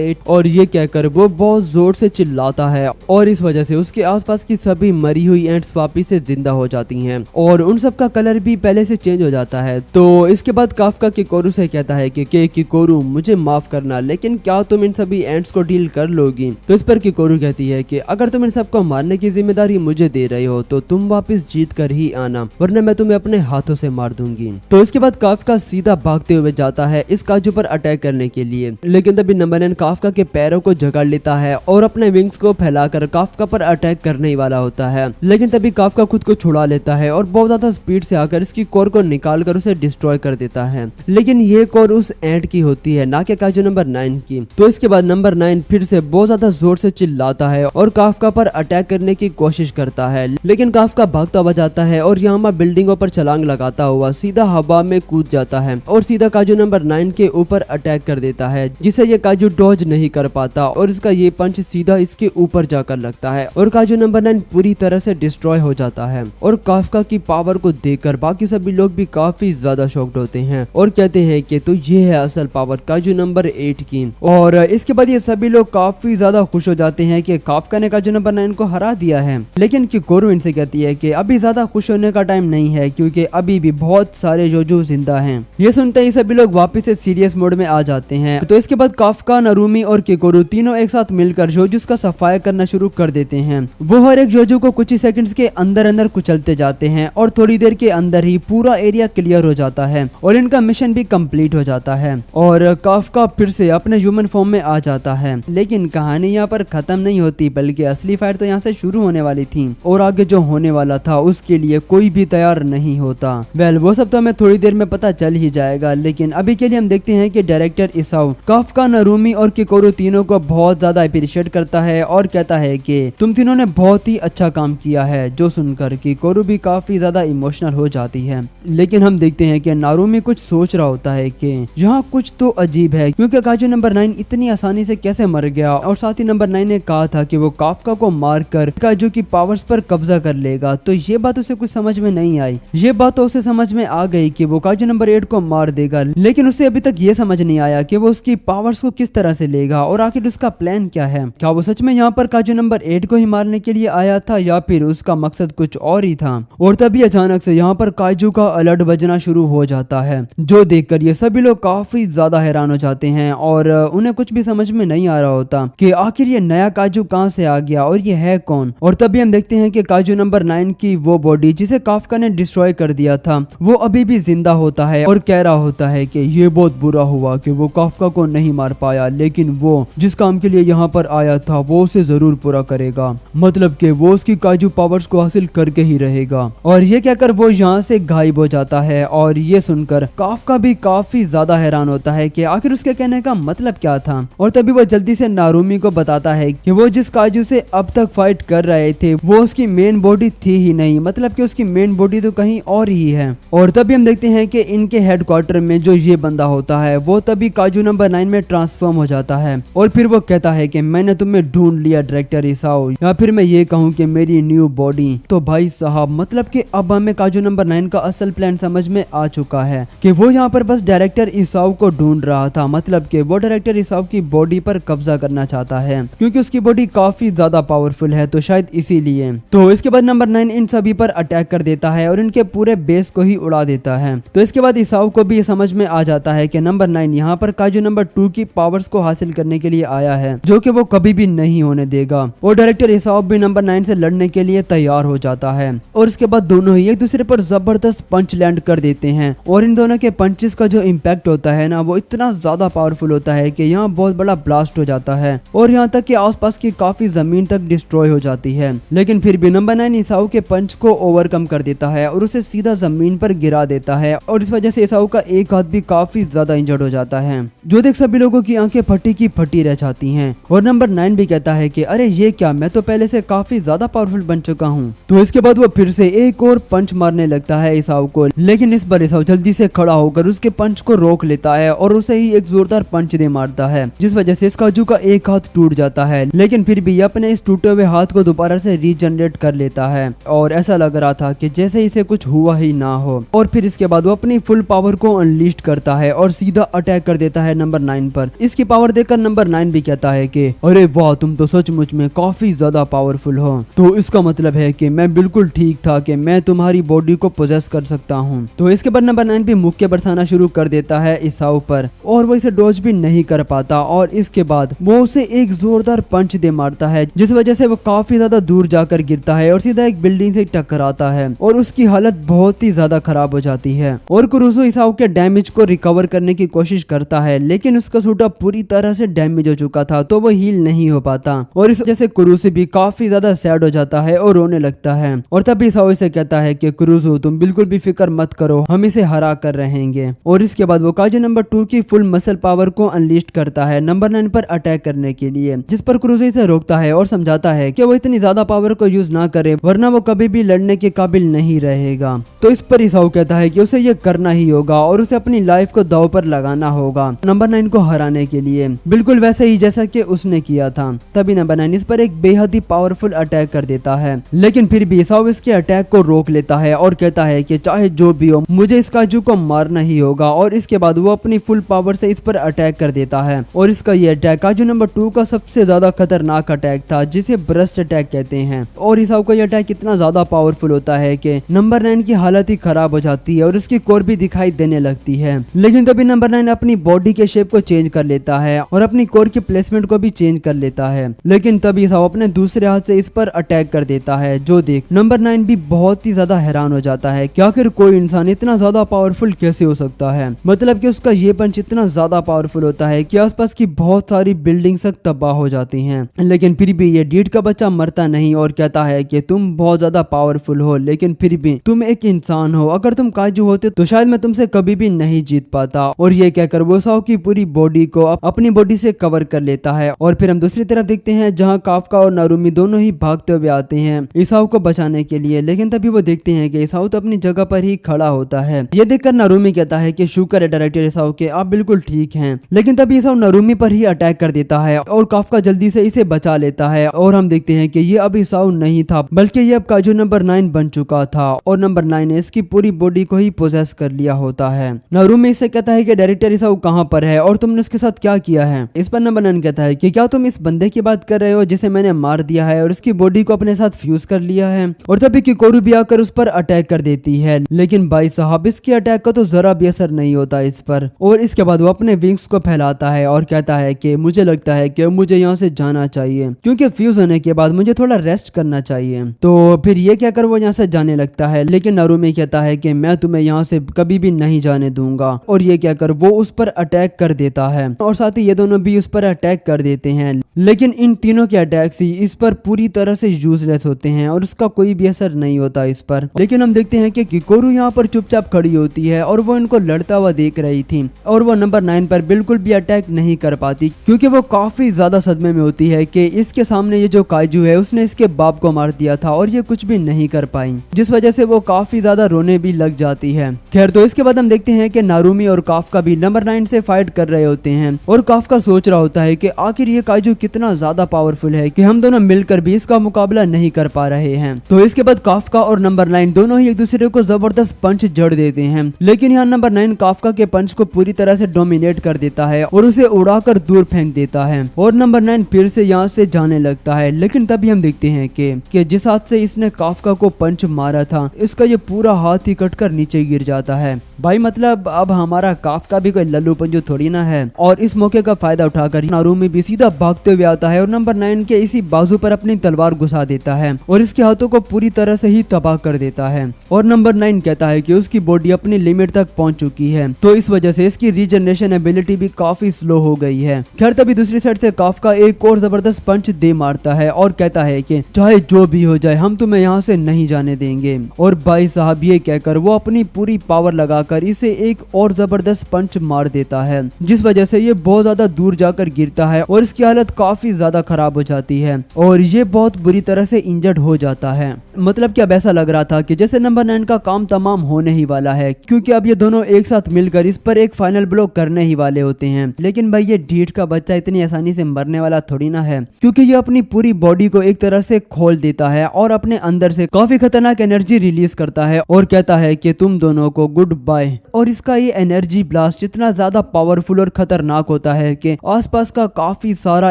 8। और ये कहकर वो बहुत जोर से चिल्लाता है और इस वजह से उसके आसपास की सभी मरी हुई एंट्स वापिस से जिंदा हो जाती हैं और उन सब का कलर भी पहले से चेंज हो जाता है। तो इसके बाद काफका किकोरू से कहता है कि किकोरू मुझे माफ करना, लेकिन क्या तुम इन सभी एंट्स को डील कर लोगी? तो इस पर किकोरू कहती है कि अगर तुम इन सबको मारने की जिम्मेदारी मुझे दे रहे हो तो तुम वापस जीत कर ही आना, वरना मैं तुम्हें अपने हाथों से मार दूंगी। तो इसके बाद काफका सीधा भागते हुए जाता है इस काजू पर अटैक करने के लिए, लेकिन तभी नंबर 9 काफका के पैरों को जकड़ लेता है और अपने विंग्स को फैलाकर काफका पर अटैक करने ही वाला होता है। लेकिन तभी काफका खुद को छुड़ा लेता है और बहुत ज्यादा स्पीड से आकर इसकी कोर को निकालकर उसे डिस्ट्रॉय कर देता है। लेकिन ये कोर उस एंट की होती है, ना कि काजू नंबर 9 की। तो इसके बाद नंबर 9 फिर से बहुत ज्यादा जोर से चिल्लाता है और काफका पर अटैक करने की कोशिश करता है, लेकिन काफका भागता बजाता है और यामा बिल्डिंगों पर छलांग लगाता हुआ सीधा हवा में कूद जाता है और सीधा काजू नंबर 9 के ऊपर अटैक कर देता है, जिसे ये काजू डॉज नहीं कर पाता और इसका ये पंच सीधा इसके ऊपर जाकर लगता है और काजू नंबर 9 पूरी तरह से डिस्ट्रॉय हो जाता है। और काफका की पावर को देखकर बाकी सभी लोग भी काफी ज्यादा शॉक्ड होते हैं और कहते हैं कि तो ये है असल पावर काजू नंबर 8 की। और इसके बाद ये सभी लोग काफी ज्यादा खुश हो जाते हैं कि काफका ने काजू नंबर 9 को हरा दिया है। लेकिन किकोरू इनसे कहती है कि अभी ज्यादा खुश होने का टाइम नहीं है, क्योंकि अभी भी बहुत सारे जोजो जिंदा हैं। ये सुनते ही सभी लोग वापस से सीरियस मोड में आ जाते हैं। तो इसके बाद काफका, नारुमी और किकोरू तीनों एक साथ मिलकर जोजोस का सफाया करना शुरू कर देते हैं। वो हर एक जोजो को कुछ ही सेकंड्स के अंदर अंदर कुचलते जाते हैं और थोड़ी देर के अंदर ही पूरा एरिया क्लियर हो जाता है और इनका मिशन भी कंप्लीट हो जाता है और काफका फिर से अपने ह्यूमन फॉर्म में आ जाता है। लेकिन कहानी यहाँ पर खत्म नहीं होती, बल्कि असली फाइट तो यहाँ से शुरू होने वाली थी और आगे जो होने वाला था उसके लिए कोई भी तैयार नहीं होता। वेल, वो सब तो हमें थोड़ी देर में पता चल ही जाएगा, लेकिन अभी के लिए हम देखते हैं कि डायरेक्टर इसाओ काफका, नारुमी और किकोरू तीनों को बहुत ज्यादा अप्रिशिएट करता है और कहता है कि तुम तीनों ने बहुत ही अच्छा काम किया है, जो सुनकर किकोरू भी काफी ज्यादा इमोशनल हो जाती है। लेकिन हम देखते हैं कि नारुमी कुछ सोच रहा होता है कि यहाँ कुछ तो अजीब है, क्योंकि काजू नंबर 9 इतनी आसानी से कैसे मर गया और साथ ही नंबर 9 ने कहा था कि वो काफका को मारकर काजू की पावर्स पर कब्जा कर लेगा। तो ये बात उसे कुछ समझ में नहीं आई। ये बात तो उसे समझ में आ गई कि वो काजू नंबर 8 को मार देगा, लेकिन उसे अभी तक ये समझ नहीं आया कि वो उसकी पावर्स को किस तरह से लेगा और आखिर उसका प्लान क्या है। क्या वो सच में यहाँ पर काजू नंबर 8 को ही मारने के लिए आया था या फिर उसका मकसद कुछ और ही था। और तभी अचानक से यहाँ पर काजू का अलर्ट बजना शुरू हो जाता है, जो देखकर ये सभी लोग काफी ज्यादा हैरान हो जाते हैं और उन्हें कुछ भी समझ में नहीं आ रहा होता कि आखिर ये नया काजू कहाँ से आ गया और ये है कौन। और तभी हम देखते हैं कि काजू नंबर 9 की वो बॉडी जिसे काफका ने डिस्ट्रॉय कर दिया था, वो अभी भी जिंदा होता है और कह रहा होता है कि ये बहुत बुरा हुआ कि वो काफका को नहीं मार पाया, लेकिन वो जिस काम के लिए यहाँ पर आया था वो उसे जरूर पूरा करेगा, मतलब कि वो उसकी काजू पावर्स को हासिल करके ही रहेगा। और ये कहकर वो यहाँ से गायब हो जाता है और ये सुनकर काफका भी काफी ज्यादा हैरान होता है कि आखिर उसके कहने का मतलब क्या था। और तभी वो जल्दी से नारुमी को बताता है कि वो जिस काजू से अब तक फाइट कर रहे थे वो उसकी मेन बॉडी थी ही नहीं, मतलब कि उसकी मेन बॉडी तो कहीं और ही है। और तभी हम देखते हैं कि इनके हेडक्वार्टर में जो ये बंदा होता है वो तभी काजू नंबर 9 में ट्रांसफॉर्म हो जाता है और फिर वो कहता है कि मैंने तुम्हें ढूंढ लिया डायरेक्टर इसाओ, या फिर मैं ये कहूँ कि मेरी न्यू बॉडी। तो भाई साहब, मतलब कि अब हमें काजू नंबर 9 का असल प्लान समझ में आ चुका है कि वो यहाँ पर बस डायरेक्टर इसाओ को ढूंढ रहा था, मतलब कि वो डायरेक्टर इसाओ की बॉडी पर कब्जा करना चाहता है क्योंकि उसकी बॉडी काफी ज्यादा पावरफुल है, तो शायद इसीलिए। तो इसके बाद नंबर 9 इन सभी पर अटैक कर देता है और इनके पूरे बेस को ही उड़ा देता है। तो इसके बाद इसाओ को भी ये समझ में आ जाता है कि नंबर 9 यहाँ पर काजू नंबर 2 की पावर्स को हासिल करने के लिए आया है, जो कि वो कभी भी नहीं होने देगा। और डायरेक्टर इसाओ भी नंबर 9 से लड़ने के लिए तैयार हो जाता है और इसके बाद दोनों ही एक दूसरे पर जबरदस्त पंच लैंड कर देते हैं और इन दोनों के पंचेस का जो इम्पैक्ट होता है ना, वो इतना ज्यादा पावरफुल होता है कि यहाँ बहुत बड़ा ब्लास्ट हो जाता है और यहाँ तक कि आसपास की काफी जमीन तक डिस्ट्रॉय हो जाती है। लेकिन फिर भी नंबर 9 इसाओ के पंच को ओवरकम कर देता है और उसे सीधा जमीन पर गिरा देता है और इस वजह से इसाओ का एक हाथ भी काफी ज्यादा ज्यादा इंजर्ड हो जाता है, जो देख सभी लोगों की आंखें फटी की फटी रह जाती हैं। और नंबर 9 भी कहता है कि अरे ये क्या, मैं तो पहले से काफी ज्यादा पावरफुल बन चुका हूँ। तो इसके बाद वो फिर से एक और पंच मारने लगता है इसाओ को, लेकिन इस बार इसाओ जल्दी से खड़ा होकर उसके पंच को रोक लेता है और उसे ही एक जोरदार पंच दे मारता है, जिस वजह से काजू का एक हाथ टूट जाता है। लेकिन फिर भी अपने इस टूटे हुए हाथ को दोबारा से रीजनरेट कर लेता है और ऐसा लग रहा था कि जैसे इसे कुछ हुआ ही ना हो। और फिर इसके बाद वो अपनी फुल पावर को अनलीस्ट करता है और सीधा अटैक कर देता है नंबर 9 पर। इसकी पावर देखकर नंबर 9 भी कहता है कि अरे वाह, तुम तो सचमुच में काफी ज्यादा पावरफुल हो। तो इसका मतलब है कि मैं बिल्कुल ठीक था कि मैं तुम्हारी बॉडी को पोजेस कर सकता हूँ। तो इसके बाद नंबर 9 भी मुक्के बरसाना शुरू कर देता है इसाओ पर और वो इसे डॉज भी नहीं कर पाता और इसके बाद वो उसे एक जोरदार पंच दे मारता है, जिस वजह से वो काफी ज्यादा दूर जाकर गिरता है और सीधा एक बिल्डिंग से टकराता है और उसकी हालत बहुत ही ज्यादा खराब हो जाती है। और कुरुजो इसाओ के डैमेज को रिकवर करने की कोशिश करता है, लेकिन उसका सूट अब पूरी तरह से डैमेज हो चुका था तो वो हील नहीं हो पाता और इस वजह से कुरुजो भी काफी ज्यादा सैड हो जाता है और रोने लगता है। और तभी इसाओ इसे कहता है कि कुरुजो तुम बिल्कुल भी फिक्र मत करो, हम इसे हरा कर रहेंगे। और इसके बाद वो काजू नंबर 2 की फुल मसल पावर को अनलीस्ट करता है नंबर 9 पर अटैक करने के लिए, जिस पर कुरुजो इसे रोकता है और समझाता है कि वो इतनी ज्यादा पावर को यूज ना करे वरना वो कभी भी लड़ने के काबिल नहीं रहेगा। तो इस पर इसाओ कहता है कि उसे ये करना ही होगा और उसे अपनी लाइफ को दांव पर लगाना होगा नंबर 9 को हराने के लिए, बिल्कुल वैसे ही जैसा कि उसने किया था। तभी नंबर 9 इस पर एक बेहद ही पावरफुल अटैक कर देता है, लेकिन फिर भी इसाओ इसके अटैक को रोक लेता है और कहता है कि चाहे जो भी हो मुझे इस काजू को मारना ही होगा। और इसके बाद वो अपनी फुल पावर से इस पर अटैक कर देता है और इसका ये अटैक काजू नंबर 2 का सबसे ज्यादा खतरनाक अटैक था, जिसे ब्रस्ट अटैक कहते हैं। और इसाओ का ये अटैक इतना ज्यादा पावरफुल होता है कि नंबर 9 की हालत ही खराब हो जाती है और उसकी कोर भी दिखाई देने लगती है। लेकिन तभी नंबर 9 अपनी बॉडी के शेप को चेंज कर लेता है और अपनी कोर की प्लेसमेंट को भी चेंज कर लेता है। लेकिन तभी इसाओ अपने दूसरे हाथ से इस पर अटैक कर देता है, जो देख नंबर 9 भी बहुत ही ज्यादा हैरान हो जाता है कि आखिर कोई इंसान इतना ज्यादा पावरफुल कैसे हो सकता है। मतलब कि उसका ये पंच इतना ज्यादा पावरफुल होता है कि आसपास की बहुत सारी बिल्डिंग तक तबाह हो जाती हैं। लेकिन फिर भी ये डीड का बच्चा मरता नहीं और कहता है कि तुम बहुत ज्यादा पावरफुल हो, लेकिन फिर भी तुम एक इंसान हो, अगर तुम काजू होते तो शायद मैं तुमसे कभी भी नहीं जीत पाता। और ये कहकर वो इसाओ की पूरी बॉडी को अपनी बॉडी से कवर कर लेता है। और फिर हम दूसरी तरफ देखते हैं जहाँ काफका और नारुमी दोनों ही भागते हुए आते हैं इसाओ को बचाने के लिए। लेकिन तभी वो देखते हैं कि इसाओ तो अपनी जगह पर ही खड़ा होता है। ये देखकर नारुमी कहता है कि शुक्र है डायरेक्टर इसाओ के, आप बिल्कुल ठीक हैं। लेकिन तभी इसाओ नारुमी पर ही अटैक कर देता है और काफका जल्दी से इसे बचा लेता है। और हम देखते हैं कि ये अब इसाओ नहीं था, बल्कि ये अब काजू नंबर 9 बन चुका था और नंबर 9 ने इसकी पूरी बॉडी को ही पोजेस कर लिया होता है। नारुमी इसे कहता है कि डायरेक्टर इसाओ कहाँ पर है और तुमने उसके साथ क्या किया है। इस पर नंबर 9 कहता है कि क्या तुम इस बंदे की बात कर रहे हो जिसे मैंने मार दिया है और उसकी बॉडी को अपने साथ फ्यूज कर लिया है। और तभी किकोरू भी आकर उस पर अटैक कर देती है, लेकिन भाई साहब इसके अटैक का तो जरा भी असर नहीं होता इस पर। और इसके बाद वो अपने विंग्स को फैलाता है और कहता है कि मुझे लगता है कि मुझे यहाँ से जाना चाहिए, क्योंकि फ्यूज होने के बाद मुझे थोड़ा रेस्ट करना चाहिए। तो फिर ये कहकर वो यहाँ से जाने लगता है, लेकिन नारुमी कहता है कि मैं तुम्हें यहाँ से कभी भी नहीं जाने दूंगा। और ये कहकर वो उस पर अटैक कर देता है और साथ ही ये दोनों भी उस पर अटैक कर देते हैं। लेकिन इन तीनों के अटैक्स ही इस पर पूरी तरह से यूजलेस होते हैं और उसका कोई भी असर नहीं होता इस पर। लेकिन हम देखते हैं कि किकोरू यहाँ पर चुपचाप खड़ी होती है और वो इनको लड़ता हुआ देख रही थी और वो नंबर 9 पर बिल्कुल भी अटैक नहीं कर पाती, क्योंकि वो काफी ज्यादा सदमे में होती है कि इसके सामने ये जो काजू है उसने इसके बाप को मार दिया था और ये कुछ भी नहीं कर पाई, जिस वजह से वो काफी ज्यादा रोने भी लग जाती है। खैर, तो इसके बाद हम देखते हैं कि नारुमी और काफका भी नंबर 9 से फाइट कर रहे होते हैं और काफका सोच रहा होता है कि आखिर ये काजू कितना ज्यादा पावरफुल है कि हम दोनों मिलकर भी इसका मुकाबला नहीं कर पा रहे हैं। तो इसके बाद काफका और नंबर 9 दोनों ही एक दूसरे को जबरदस्त पंच जड़ देते हैं, लेकिन यहाँ नंबर 9 काफका के पंच को पूरी तरह से डोमिनेट कर देता है और उसे उड़ाकर दूर फेंक देता है और नंबर 9 फिर से यहाँ से जाने लगता है। लेकिन तभी हम देखते हैं कि जिस हाथ से इसने काफका को पंच मारा था इसका ये पूरा हाथ ही कटकर नीचे गिर जाता है। भाई मतलब अब हमारा काफका भी कोई लल्लू पंजू थोड़ी ना है। और इस मौके का फायदा उठाकर नारुमी भी सीधा भागते हुए आता है और नंबर 9 के इसी बाजू पर अपनी तलवार घुसा देता है और इसके हाथों को पूरी तरह से ही तबाह कर देता है। और नंबर 9 कहता है कि उसकी बॉडी अपनी लिमिट तक पहुंच चुकी है, तो इस वजह से इसकी रीजनरेशन एबिलिटी भी काफी स्लो हो गई है। खैर, तभी दूसरी साइड से काफका एक और जबरदस्त पंच दे मारता है और कहता है कि चाहे जो भी हो जाए हम तुम्हें यहाँ से नहीं जाने देंगे। और भाई साहब ये कहकर वो अपनी पूरी पावर लगाकर इसे एक और जबरदस्त पंच मार देता है, जिस वजह से ये बहुत ज्यादा दूर जाकर गिरता है और इसकी हालत काफी ज्यादा खराब हो जाती है और ये बहुत बुरी तरह से इंजर्ड हो जाता है। मतलब कि अब ऐसा लग रहा था कि जैसे नंबर 9 का काम तमाम होने ही वाला है, क्योंकि अब ये दोनों एक साथ मिलकर इस पर एक फाइनल ब्लो करने ही वाले होते हैं। लेकिन भाई ये ढीठ का बच्चा इतनी आसानी से मरने वाला थोड़ी ना है, क्योंकि ये अपनी पूरी बॉडी को एक तरह से खोल देता है और अपने अंदर से काफी खतरनाक एनर्जी रिलीज करता है और कहता है कि तुम दोनों को गुड बाय। और इसका ये एनर्जी ब्लास्ट इतना ज्यादा पावरफुल और खतरनाक होता है कि आसपास का काफी सारा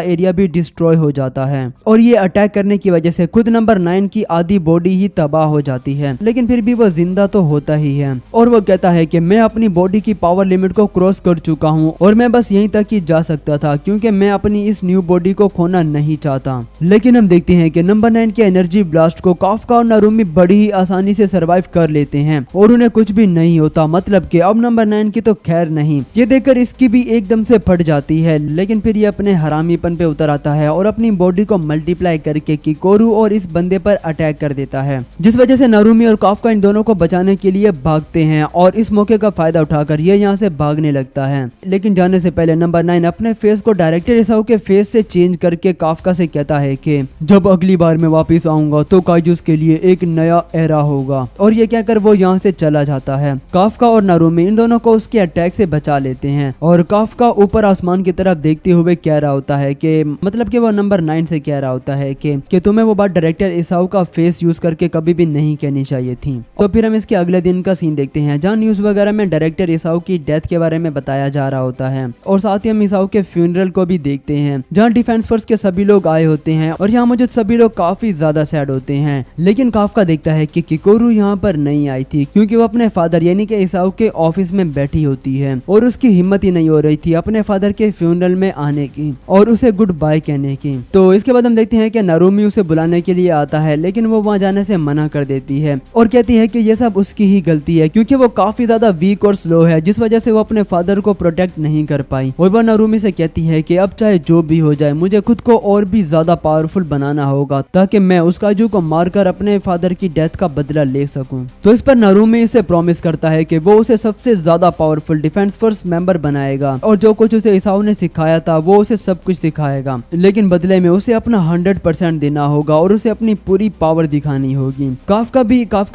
एरिया भी डिस्ट्रॉय हो जाता है और ये अटैक करने की वजह से खुद नंबर 9 की आधी बॉडी ही तबाह हो जाती है। लेकिन फिर भी वो जिंदा तो होता ही है और वो कहता है कि मैं अपनी बॉडी की पावर लिमिट को क्रॉस कर चुका हूँ और मैं बस यहीं तक ही जा सकता था, क्योंकि मैं अपनी इस न्यू बॉडी को खोना नहीं चाहता। लेकिन हम देखते हैं कि नंबर 9 के एनर्जी ब्लास्ट को काफका और नारुमी बड़ी ही आसानी से सरवाइव कर लेते हैं और उन्हें कुछ भी नहीं होता। मतलब कि अब नंबर 9 की तो खैर नहीं। ये देखकर इसकी भी एकदम से फट जाती है, लेकिन फिर ये अपने हरामीपन पे उतर आता है और अपनी बॉडी को मल्टीप्लाई करके किकोरू और इस बंदे पर अटैक कर देता है, जिस वजह से नारुमी और काफका इन दोनों को बचाने के लिए भागते हैं और इस मौके का फायदा उठाकर ये यहाँ से भागने लगता है। लेकिन जाने से पहले नंबर 9 अपने फेस को डायरेक्टर इसाओ के फेस से चेंज करके काफका से कहता है कि जब अगली बार मैं वापस आऊंगा तो काइजूस के लिए एक नया एरा होगा, और ये कहकर वो यहाँ से चला जाता है। काफका और नारुमी इन दोनों को उसके अटैक से बचा लेते हैं और काफका ऊपर आसमान की तरफ देखते हुए कह रहा होता है कि मतलब कि वो नंबर 9 से कह रहा होता है कि तुम्हें वो बात डायरेक्टर इसाओ का फेस यूज करके कभी भी नहीं कहनी चाहिए थी। तो फिर हम इसके अगले दिन का सीन देखते हैं, जहाँ न्यूज वगैरह में डायरेक्टर इसाओ की डेथ के बारे में बताया जा रहा होता है और साथ ही हम इसाओ के फ्यूनरल को भी देखते हैं, जहाँ डिफेंस फोर्स के सभी लोग आए होते हैं और यहाँ मौजूद सभी लोग काफी ज्यादा सैड होते हैं। लेकिन काफका देखता है कि किकोरू यहाँ पर नहीं आई थी, क्योंकि वो अपने फादर यानी कि इसाओ के ऑफिस में बैठी होती है और उसकी हिम्मत ही नहीं हो रही थी अपने फादर के फ्यूनरल में आने की और उसे गुड बाय कहने की। तो इसके बाद हम देखते हैं कि नारुमी उसे बुलाने के लिए आता है, लेकिन वो वहाँ जाने से मना कर देती है और कहती है कि ये सब उसकी ही गलती है, क्योंकि वो काफी ज्यादा वीक और स्लो है, जिस वजह से वो अपने फादर को प्रोटेक्ट नहीं कर पाई। और वह नारुमी से कहती है कि अब चाहे जो भी हो जाए मुझे खुद को और भी ज्यादा पावरफुल बनाना होगा, ताकि मैं उस काजू को मारकर अपने फादर की डेथ का बदला ले सकूं। तो इस पर नारुमी इसे प्रॉमिस करता है कि वो उसे सबसे ज्यादा पावरफुल डिफेंस फोर्स मेंबर बनाएगा और जो कुछ उसे इसाओ ने सिखाया था वो उसे सब कुछ सिखाएगा, लेकिन बदले में उसे अपना 100% देना होगा और उसे अपनी पूरी पावर दिखानी होगी। काफका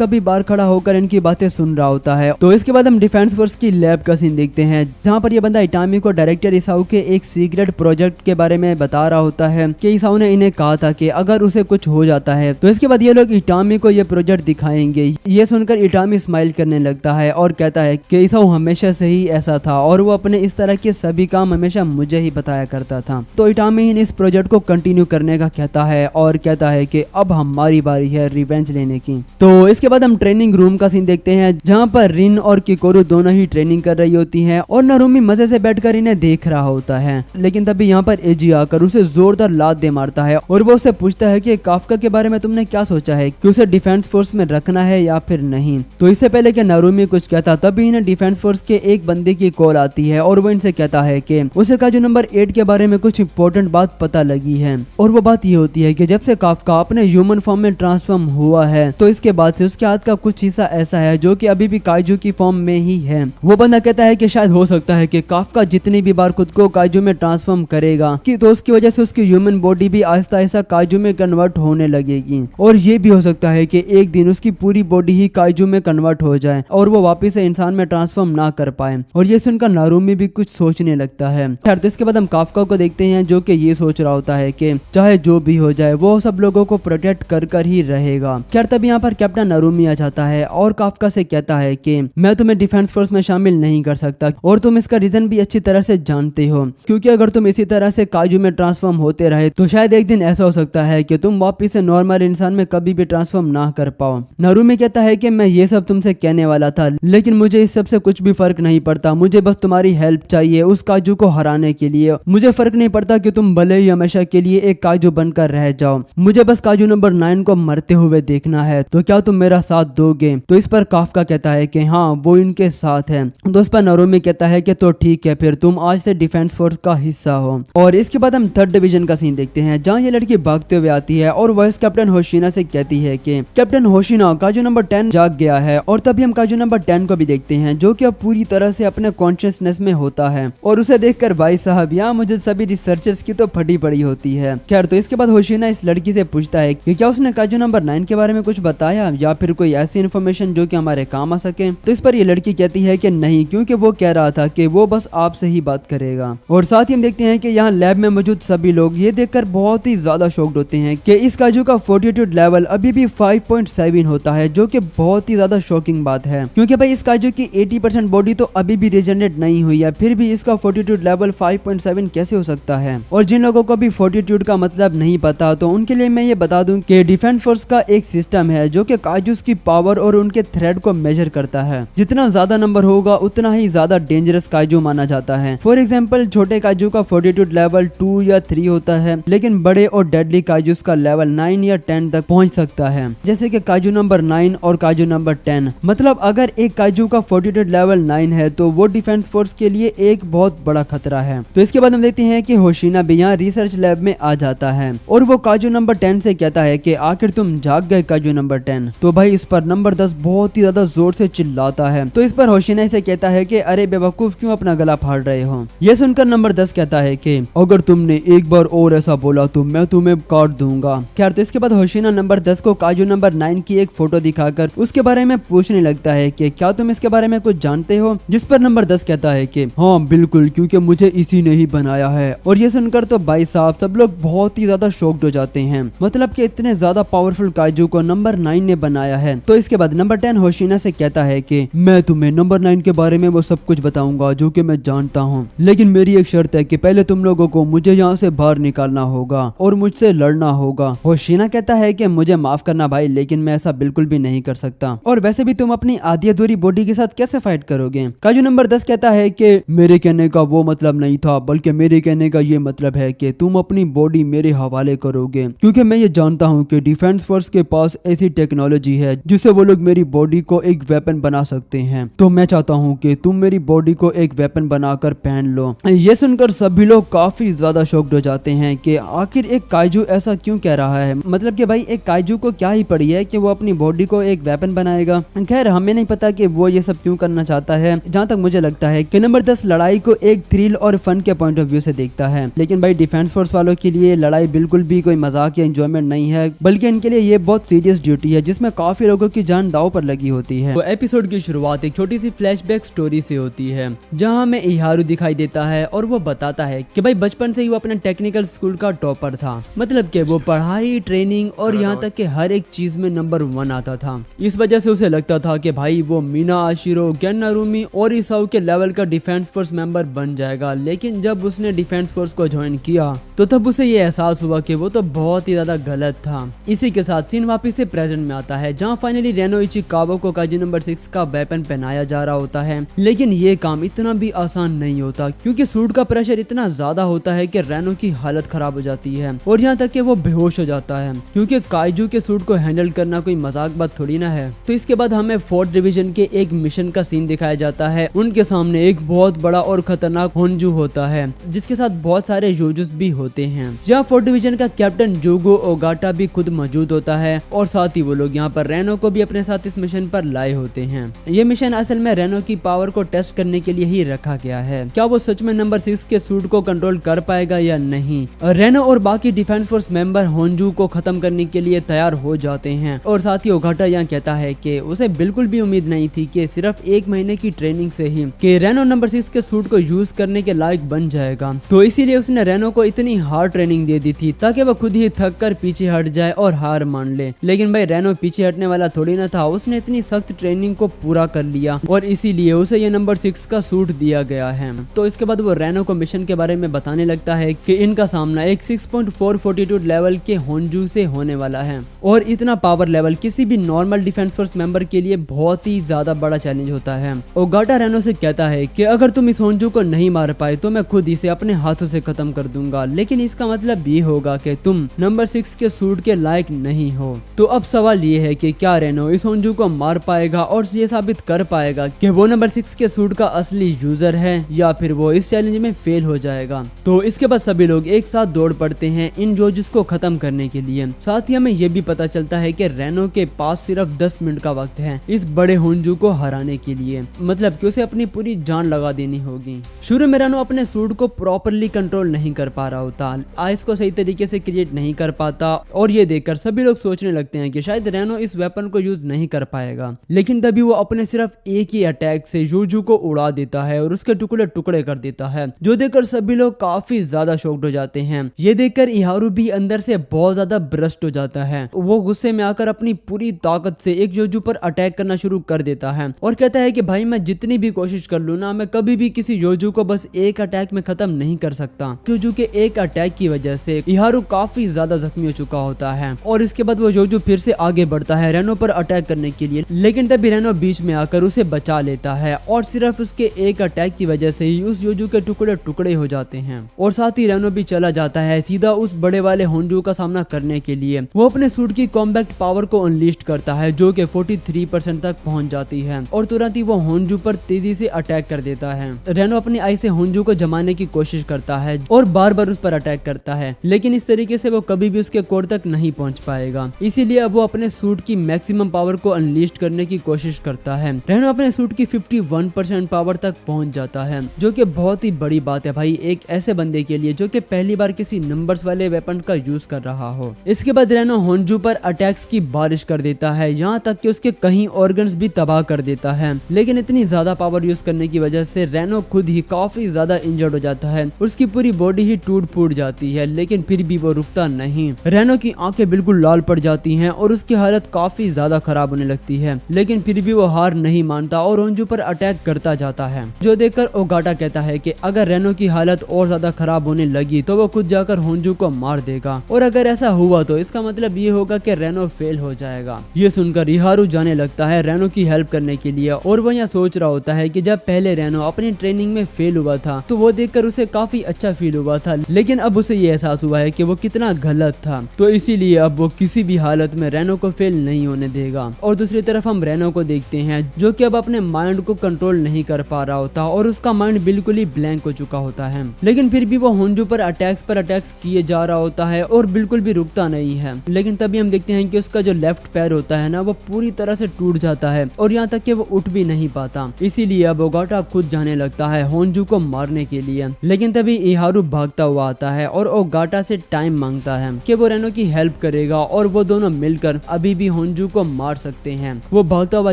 भी बाहर खड़ा होकर इनकी बातें सुन रहा होता है। तो इसके बाद हम डिफेंस फोर्स की लैब का सीन देखते हैं, जहाँ पर यह बंदा इटामी को डायरेक्टर इसाओ के एक सीक्रेट प्रोजेक्ट के बारे में बता रहा होता है कि इसाओ ने इन्हें कहा था कि अगर उसे कुछ हो जाता है तो इसके बाद ये लोग इटामी को ये प्रोजेक्ट दिखाएंगे। ये सुनकर इटामी स्माइल करने लगता है और कहता है कि इसाओ हमेशा से ही ऐसा था और वो अपने इस तरह के सभी काम हमेशा मुझे ही बताया करता था। तो इटामी इस प्रोजेक्ट को कंटिन्यू करने का कहता है और कहता है कि अब हमारी बारी है रिवेंज लेने की। तो इसके बाद हम ट्रेनिंग रूम का सीन देखते हैं, जहाँ पर रिन और किकोरू दोनों ही ट्रेनिंग कर रही होती हैं और नारुमी मजे से बैठकर इन्हें देख रहा होता है। लेकिन तभी यहाँ पर एजी आकर उसे जोरदार लात दे मारता है और वो उसे पूछता है कि काफका के बारे में तुमने क्या सोचा है कि उसे डिफेंस फोर्स में रखना है या फिर नहीं। तो इससे पहले कि नारुमी कुछ कहता तभी इन्हें डिफेंस फोर्स के एक बंदे की कॉल आती है और वो इनसे कहता है कि उसे काजू नंबर 8 के बारे में कुछ इंपॉर्टेंट बात पता लगी है। और वो बात ये होती है कि जब से काफका अपने ह्यूमन फॉर्म में ट्रांसफॉर्म हुआ है तो इसके बाद से उसके हाथ का कुछ हिस्सा ऐसा है जो कि अभी भी काइजू की फॉर्म में ही है। वो बंदा कहता है कि शायद हो सकता है कि काफका जितनी भी बार खुद को काइजू में ट्रांसफॉर्म करेगा कि तो उसकी वजह से उसकी ह्यूमन बॉडी भी आहिस्ता आहिस्ता काइजू में कन्वर्ट होने लगेगी, और ये भी हो सकता है कि एक दिन उसकी पूरी बॉडी ही काइजू में कन्वर्ट हो जाए और वो वापस से इंसान में ट्रांसफॉर्म ना कर पाए। और ये सुनकर नारुमी भी कुछ सोचने लगता है। खैर इसके बाद हम काफका को देखते हैं जो कि ये सोच रहा होता है कि चाहे जो भी हो जाए वो सब लोगों को प्रोटेक्ट कर ही रहेगा। खैर तभी यहाँ पर कैप्टन नारुमी आ जाता है और काफका से कहता है कि मैं तुम्हें डिफेंस फोर्स में शामिल नहीं कर सकता और तुम इसका रीजन भी अच्छी तरह से जानते हो, क्योंकि अगर तुम इसी तरह से काजू में ट्रांसफॉर्म होते रहे तो शायद एक दिन ऐसा हो सकता है कि तुम वापिस से नॉर्मल इंसान में कभी भी ट्रांसफॉर्म ना कर पाओ। नारुमी कहता है कि मैं ये सब तुमसे कहने वाला था, लेकिन मुझे इस सब से कुछ भी फर्क नहीं पड़ता, मुझे बस तुम्हारी हेल्प चाहिए उस काजू को हराने के लिए। मुझे फर्क नहीं पड़ता कि तुम भले ही हमेशा के लिए एक काजू बनकर रह जाओ, मुझे बस काजू नंबर 9 को मरते हुए देखना है, तो क्या तुम मेरा साथ दोगे। तो इस पर काफका कहता है कि हाँ वो इनके साथ है। तो उस पर नारुमी कहता है कि तो ठीक है, फिर तुम आज से डिफेंस फोर्स का हिस्सा हो। और इसके बाद हम 3rd डिवीजन का सीन देखते हैं, जहाँ ये लड़की भागते हुए आती है और वाइस कैप्टन होशिना से कहती है कि कैप्टन होशिना काजू नंबर 10 जाग गया है। और तभी हम काजू नंबर 10 को भी देखते हैं जो कि अब पूरी तरह तरह से अपने कॉन्शियसनेस में होता है और उसे देखकर भाई साहब यहाँ मुझे सभी रिसर्चर्स की तो फटी पड़ी होती है। खैर तो इसके बाद होशिना इस लड़की से पूछता है कि क्या उसने काजू नंबर 9 के बारे में कुछ बताया या फिर कोई ऐसी इन्फॉर्मेशन जो कि हमारे काम आ सके। तो इस पर ये लड़की कहती है कि नहीं, क्योंकि वो कह रहा था कि वो बस आपसे ही बात करेगा। और साथ ही हम देखते हैं कि यहाँ लैब में मौजूद सभी लोग ये देखकर बहुत ही ज्यादा शॉक्ड होते हैं कि इस काजू का फोर्टिट्यूड लेवल अभी भी 5.7 होता है, जो कि बहुत ही ज्यादा शॉकिंग बात है, क्योंकि भाई इस काजू की 80% बॉडी तो अभी भी रिजनरेट नहीं हुई है, फिर भी इसका फोर्टिट्यूड लेवल 5.7 कैसे हो सकता है। और जिन लोगों को भी फोर्टिट्यूड का मतलब नहीं पता तो उनके लिए मैं ये बता दूं कि डिफेंस फोर्स का एक सिस्टम है जो कि काजूस की पावर और उनके थ्रेड को मेजर करता है। जितना ज्यादा नंबर होगा उतना ही ज्यादा डेंजरस काजू माना जाता है। फॉर एग्जाम्पल छोटे काजू का फोर्टिट्यूड लेवल 2 या 3 होता है, लेकिन बड़े और डेडली काजूस का लेवल 9 या 10 तक पहुंच सकता है, जैसे कि काजू नंबर 9 और काजू नंबर 10। मतलब अगर एक काजू का फोर्टिट्यूड लेवल 9 है तो वो डिफेंस फोर्स के लिए एक बहुत बड़ा खतरा है। तो इसके बाद हम देखते हैं कि होशिना भी यहाँ रिसर्च लैब में आ जाता है और वो काजू नंबर 10 से कहता है कि आखिर तुम जाग गए काजू नंबर 10। तो भाई इस पर नंबर 10 बहुत ही ज्यादा जोर से चिल्लाता है। तो इस पर होशिना इसे कहता है कि अरे बेवकूफ क्यों अपना गला फाड़ रहे हो। ये सुनकर नंबर 10 कहता है कि अगर तुमने एक बार और ऐसा बोला तो मैं तुम्हें काट दूंगा। खैर तो इसके बाद होशिना नंबर 10 को काजू नंबर 9 की एक फोटो दिखाकर उसके बारे में पूछने लगता है कि क्या तुम इसके बारे में कुछ जानते हो। जिस पर नंबर 10 कहता है कि हाँ बिल्कुल, क्योंकि मुझे इसी ने ही बनाया है। और ये सुनकर तो भाई साहब सब लोग बहुत ही ज्यादा शॉक्ड हो जाते हैं, मतलब कि इतने ज्यादा पावरफुल काजू को नंबर 9 ने बनाया है। तो इसके बाद नंबर 10 होशिना से कहता है कि मैं तुम्हें नंबर 9 के बारे में वो सब कुछ बताऊंगा जो कि मैं जानता हूँ, लेकिन मेरी एक शर्त है कि पहले तुम लोगों को मुझे यहाँ से बाहर निकालना होगा और मुझसे लड़ना होगा। होशिना कहता है कि मुझे माफ करना भाई, लेकिन मैं ऐसा बिल्कुल भी नहीं कर सकता, और वैसे भी तुम अपनी आधी अधूरी बॉडी के साथ कैसे फाइट करोगे। काजू नंबर 10 कहता है कि मेरे कहने का वो मतलब नहीं था, बल्कि मेरे कहने का ये मतलब है कि तुम अपनी बॉडी मेरे हवाले करोगे, क्योंकि मैं ये जानता हूँ कि डिफेंस फोर्स के पास ऐसी टेक्नोलॉजी है जिससे वो लोग मेरी बॉडी को एक वेपन बना सकते हैं। तो मैं चाहता हूँ कि तुम मेरी बॉडी को एक वेपन बनाकर पहन लो। ये सुनकर सभी लोग काफी ज्यादा शॉक्ड हो जाते हैं कि आखिर एक काजू ऐसा क्यों कह रहा है, मतलब कि भाई एक काजू को क्या ही पड़ी है कि वो अपनी बॉडी को एक वेपन बनाएगा। खैर हमें नहीं पता कि वो ये सब क्यों करना चाहता है। जहाँ तक मुझे लगता है कि नंबर 10 लड़ाई को एक थ्रिल और फन के पॉइंट ऑफ व्यू से देखता है, लेकिन भाई डिफेंस फोर्स वालों के लिए लड़ाई बिल्कुल भी कोई मजाक या एंजॉयमेंट नहीं है, बल्कि इनके लिए ये बहुत सीरियस ड्यूटी है जिसमें काफी लोगों की जान दांव पर लगी होती है। तो एपिसोड की शुरुआत एक छोटी सी फ्लैशबैक स्टोरी से होती है, जहाँ हमें इहारू दिखाई देता है और वो बताता है कि भाई बचपन से ही वो अपने टेक्निकल स्कूल का टॉपर था, मतलब कि वो पढ़ाई, ट्रेनिंग और यहाँ तक कि हर एक चीज में नंबर 1 आता था। इस वजह से उसे लगता था कि भाई वो मीना आशिरो, गेन्नारुमी और ईसाऊ के लेवल का डिफेंस फोर्स मेंबर बन जाएगा। लेकिन जब उसने डिफेंस फोर्स को ज्वाइन किया तो तब उसे ये एहसास हुआ कि वो तो बहुत ही ज्यादा गलत था। इसी के साथ सीन वापिस से प्रेजेंट में आता है, जहाँ फाइनली रेनो इचिकावा को काजू नंबर 6 का वेपन पहनाया जा रहा होता है। लेकिन ये काम इतना भी आसान नहीं होता, क्योंकि सूट का प्रेशर इतना ज्यादा होता है कि रेनो की हालत खराब हो जाती है और यहाँ तक कि वो बेहोश हो जाता है, क्योंकि काजू के सूट को हैंडल करना कोई मजाक बात थोड़ी ना है। तो इसके बाद हमें 4th डिवीजन के एक मिशन का सीन दिखाया जाता है। उनके सामने एक बहुत बड़ा और खतरनाक होंजू होता है, जिसके साथ बहुत सारे यूजुस भी होते हैं। जहाँ 4th डिवीजन का कैप्टन जोगो ओगाटा भी खुद मौजूद होता है, और साथ ही वो लोग यहाँ पर रेनो को भी अपने साथ इस मिशन पर लाए होते हैं। ये मिशन असल में रेनो की पावर को टेस्ट करने के लिए ही रखा गया है। क्या वो सच में नंबर 6 के सूट को कंट्रोल कर पाएगा या नहीं। रेनो और बाकी डिफेंस फोर्स मेंबर होंजू को खत्म करने के लिए तैयार हो जाते हैं, और साथ ही ओगाटा यहाँ कहता है कि उसे बिल्कुल भी उम्मीद नहीं थी कि सिर्फ 1 महीने की ट्रेनिंग से ही कि रेनो नंबर 6 के सूट को यूज करने के लायक बन जाएगा। तो इसीलिए उसने रेनो को इतनी हार्ड ट्रेनिंग दे दी थी ताकि वो खुद ही थक कर पीछे हट जाए और हार मान ले। लेकिन भाई रेनो पीछे हटने वाला थोड़ी ना था, उसने इतनी सख्त ट्रेनिंग को पूरा कर लिया और इसीलिए उसे ये नंबर 6 का सूट दिया गया है। तो इसके बाद वो रेनो को मिशन के बारे में बताने लगता है कि इनका सामना एक 6.4 फोर्टिट्यूड लेवल के होंजू से होने वाला है, और इतना पावर लेवल किसी भी नॉर्मल डिफेंस फोर्स मेंबर के लिए बहुत ही ज्यादा बड़ा चैलेंज होता है। ओगाटा रेनो से कहता है कि अगर तुम इस होंजू को नहीं मार पाए तो मैं खुद इसे अपने हाथों से खत्म कर दूंगा, लेकिन इसका मतलब ये होगा कि तुम नंबर 6 के सूट के लायक नहीं हो। तो अब सवाल ये है कि क्या रेनो इस होंजू को मार पाएगा और ये साबित कर पाएगा कि वो नंबर 6 के सूट का असली यूजर है, या फिर वो इस चैलेंज में फेल हो जाएगा। तो इसके बाद सभी लोग एक साथ दौड़ पड़ते हैं इन यूजर्स को खत्म करने के लिए। साथ ही हमें ये भी पता चलता है कि रेनो के पास सिर्फ 10 मिनट का वक्त है इस बड़े होंजू को हराने के लिए, मतलब कि उसे अपनी पूरी जान लगा देनी होगी। शुरू में रेनो अपने सूट को प्रॉपरली कंट्रोल नहीं कर पा रहा होता, आइस को सही तरीके से क्रिएट नहीं कर पाता और ये देखकर सभी लोग सोचने लगते हैं कि शायद रेनो इस वेपन को यूज नहीं कर पाएगा। लेकिन तभी वो अपने सिर्फ एक ही अटैक से यूजू को उड़ा देता है और उसके टुकड़े टुकड़े कर देता है, जो देखकर सभी लोग काफी ज्यादा शॉक्ड हो जाते हैं। ये देखकर इहारू भी अंदर से बहुत ज्यादा ब्रस्ट हो जाता है। वो गुस्से में आकर अपनी पूरी ताकत से एक योजू पर अटैक करना शुरू कर देता है और कहता है कि भाई मैं जितनी भी कोशिश कर लूं ना, मैं कभी भी किसी योजू को बस एक अटैक में खत्म नहीं कर सकता। योजू के एक अटैक की वजह से इहारू काफी ज्यादा जख्मी हो चुका होता है और इसके बाद वो योजू फिर से आगे बढ़ता है रेनो पर अटैक करने के लिए। लेकिन तभी रेनो बीच में आकर उसे बचा लेता है और सिर्फ उसके एक अटैक की वजह से ही उस योजू के टुकड़े टुकड़े हो जाते हैं और साथ ही रेनो भी चला जाता है सीधा उस बड़े वाले होंजू का सामना करने के लिए। वो अपने सूट की कॉम्बैक्ट पावर को अनलीस्ट करता है जो कि 43% तक पहुंच जाती है और तुरंत ही वो होंजू पर तेजी से अटैक कर देता है। रेनो अपनी आई से होंजू को जमाने की कोशिश करता है और बार बार उस पर अटैक करता है, लेकिन इस तरीके से वो कभी भी उसके कोर तक नहीं पहुंच पाएगा। इसीलिए अब वो अपने सूट की मैक्सिमम पावर को अनलीस्ट करने की कोशिश करता है। रेनो अपने सूट की 51% पावर तक पहुंच जाता है, जो कि बहुत ही बड़ी बात है भाई एक ऐसे बंदे के लिए जो कि पहली बार किसी नंबर्स वाले वेपन का यूज कर रहा हो। इसके बाद रेनो होंजू पर अटैक्स की बारिश कर देता है, यहाँ तक कि उसके कहीं ऑर्गन्स भी तबाह कर देता है। लेकिन इतनी ज्यादा पावर यूज करने की वजह से रेनो खुद ही काफी ज्यादा इंजर्ड हो जाता है, उसकी पूरी बॉडी ही टूट फूट जाती है, लेकिन फिर भी वो रुकता नहीं। रेनो की आंखें बिल्कुल लाल पड़ जाती हैं और उसकी हालत काफी ज्यादा खराब होने लगती है, लेकिन फिर भी वो हार नहीं मानता और होंजू पर अटैक करता जाता है, जो देखकर ओगाटा कहता है कि अगर रेनो की हालत और ज्यादा खराब होने लगी तो वो खुद जाकर होंजू को मार देगा और अगर ऐसा हुआ तो इसका मतलब ये होगा कि रेनो फेल हो जाएगा। ये सुनकर इहारू जाने लगता है रेनो की हेल्प करने के लिए और वो यहाँ सोच रहा होता है कि जब पहले रेनो अपनी ट्रेनिंग में फेल हुआ था तो वो देखकर उसे काफी अच्छा फील हुआ था, लेकिन अब उसे ये एहसास हुआ है कि वो कितना गलत था, तो इसीलिए अब वो किसी भी हालत में रेनो को फेल नहीं होने देगा। और दूसरी तरफ हम रेनो को देखते हैं जो कि अब अपने माइंड को कंट्रोल नहीं कर पा रहा होता और उसका माइंड बिल्कुल ही ब्लैंक हो चुका होता है, लेकिन फिर भी वो होंजू पर अटैक्स किए जा रहा होता है और बिल्कुल भी रुकता नहीं है। लेकिन तभी हम देखते हैं कि उसका जो लेफ्ट पैर होता है ना वो पूरी तरह से टूट जाता है और यहाँ तक कि वो उठ भी नहीं पाता। इसीलिए अब ओगाटा खुद जाने लगता है होंजू को मारने के लिए, लेकिन तभी इहारू भागता हुआ आता है और ओगाटा से टाइम मांगता है कि वो रेनो की हेल्प करेगा और वो दोनों मिलकर अभी भी होंजू को मार सकते हैं। वो भागता हुआ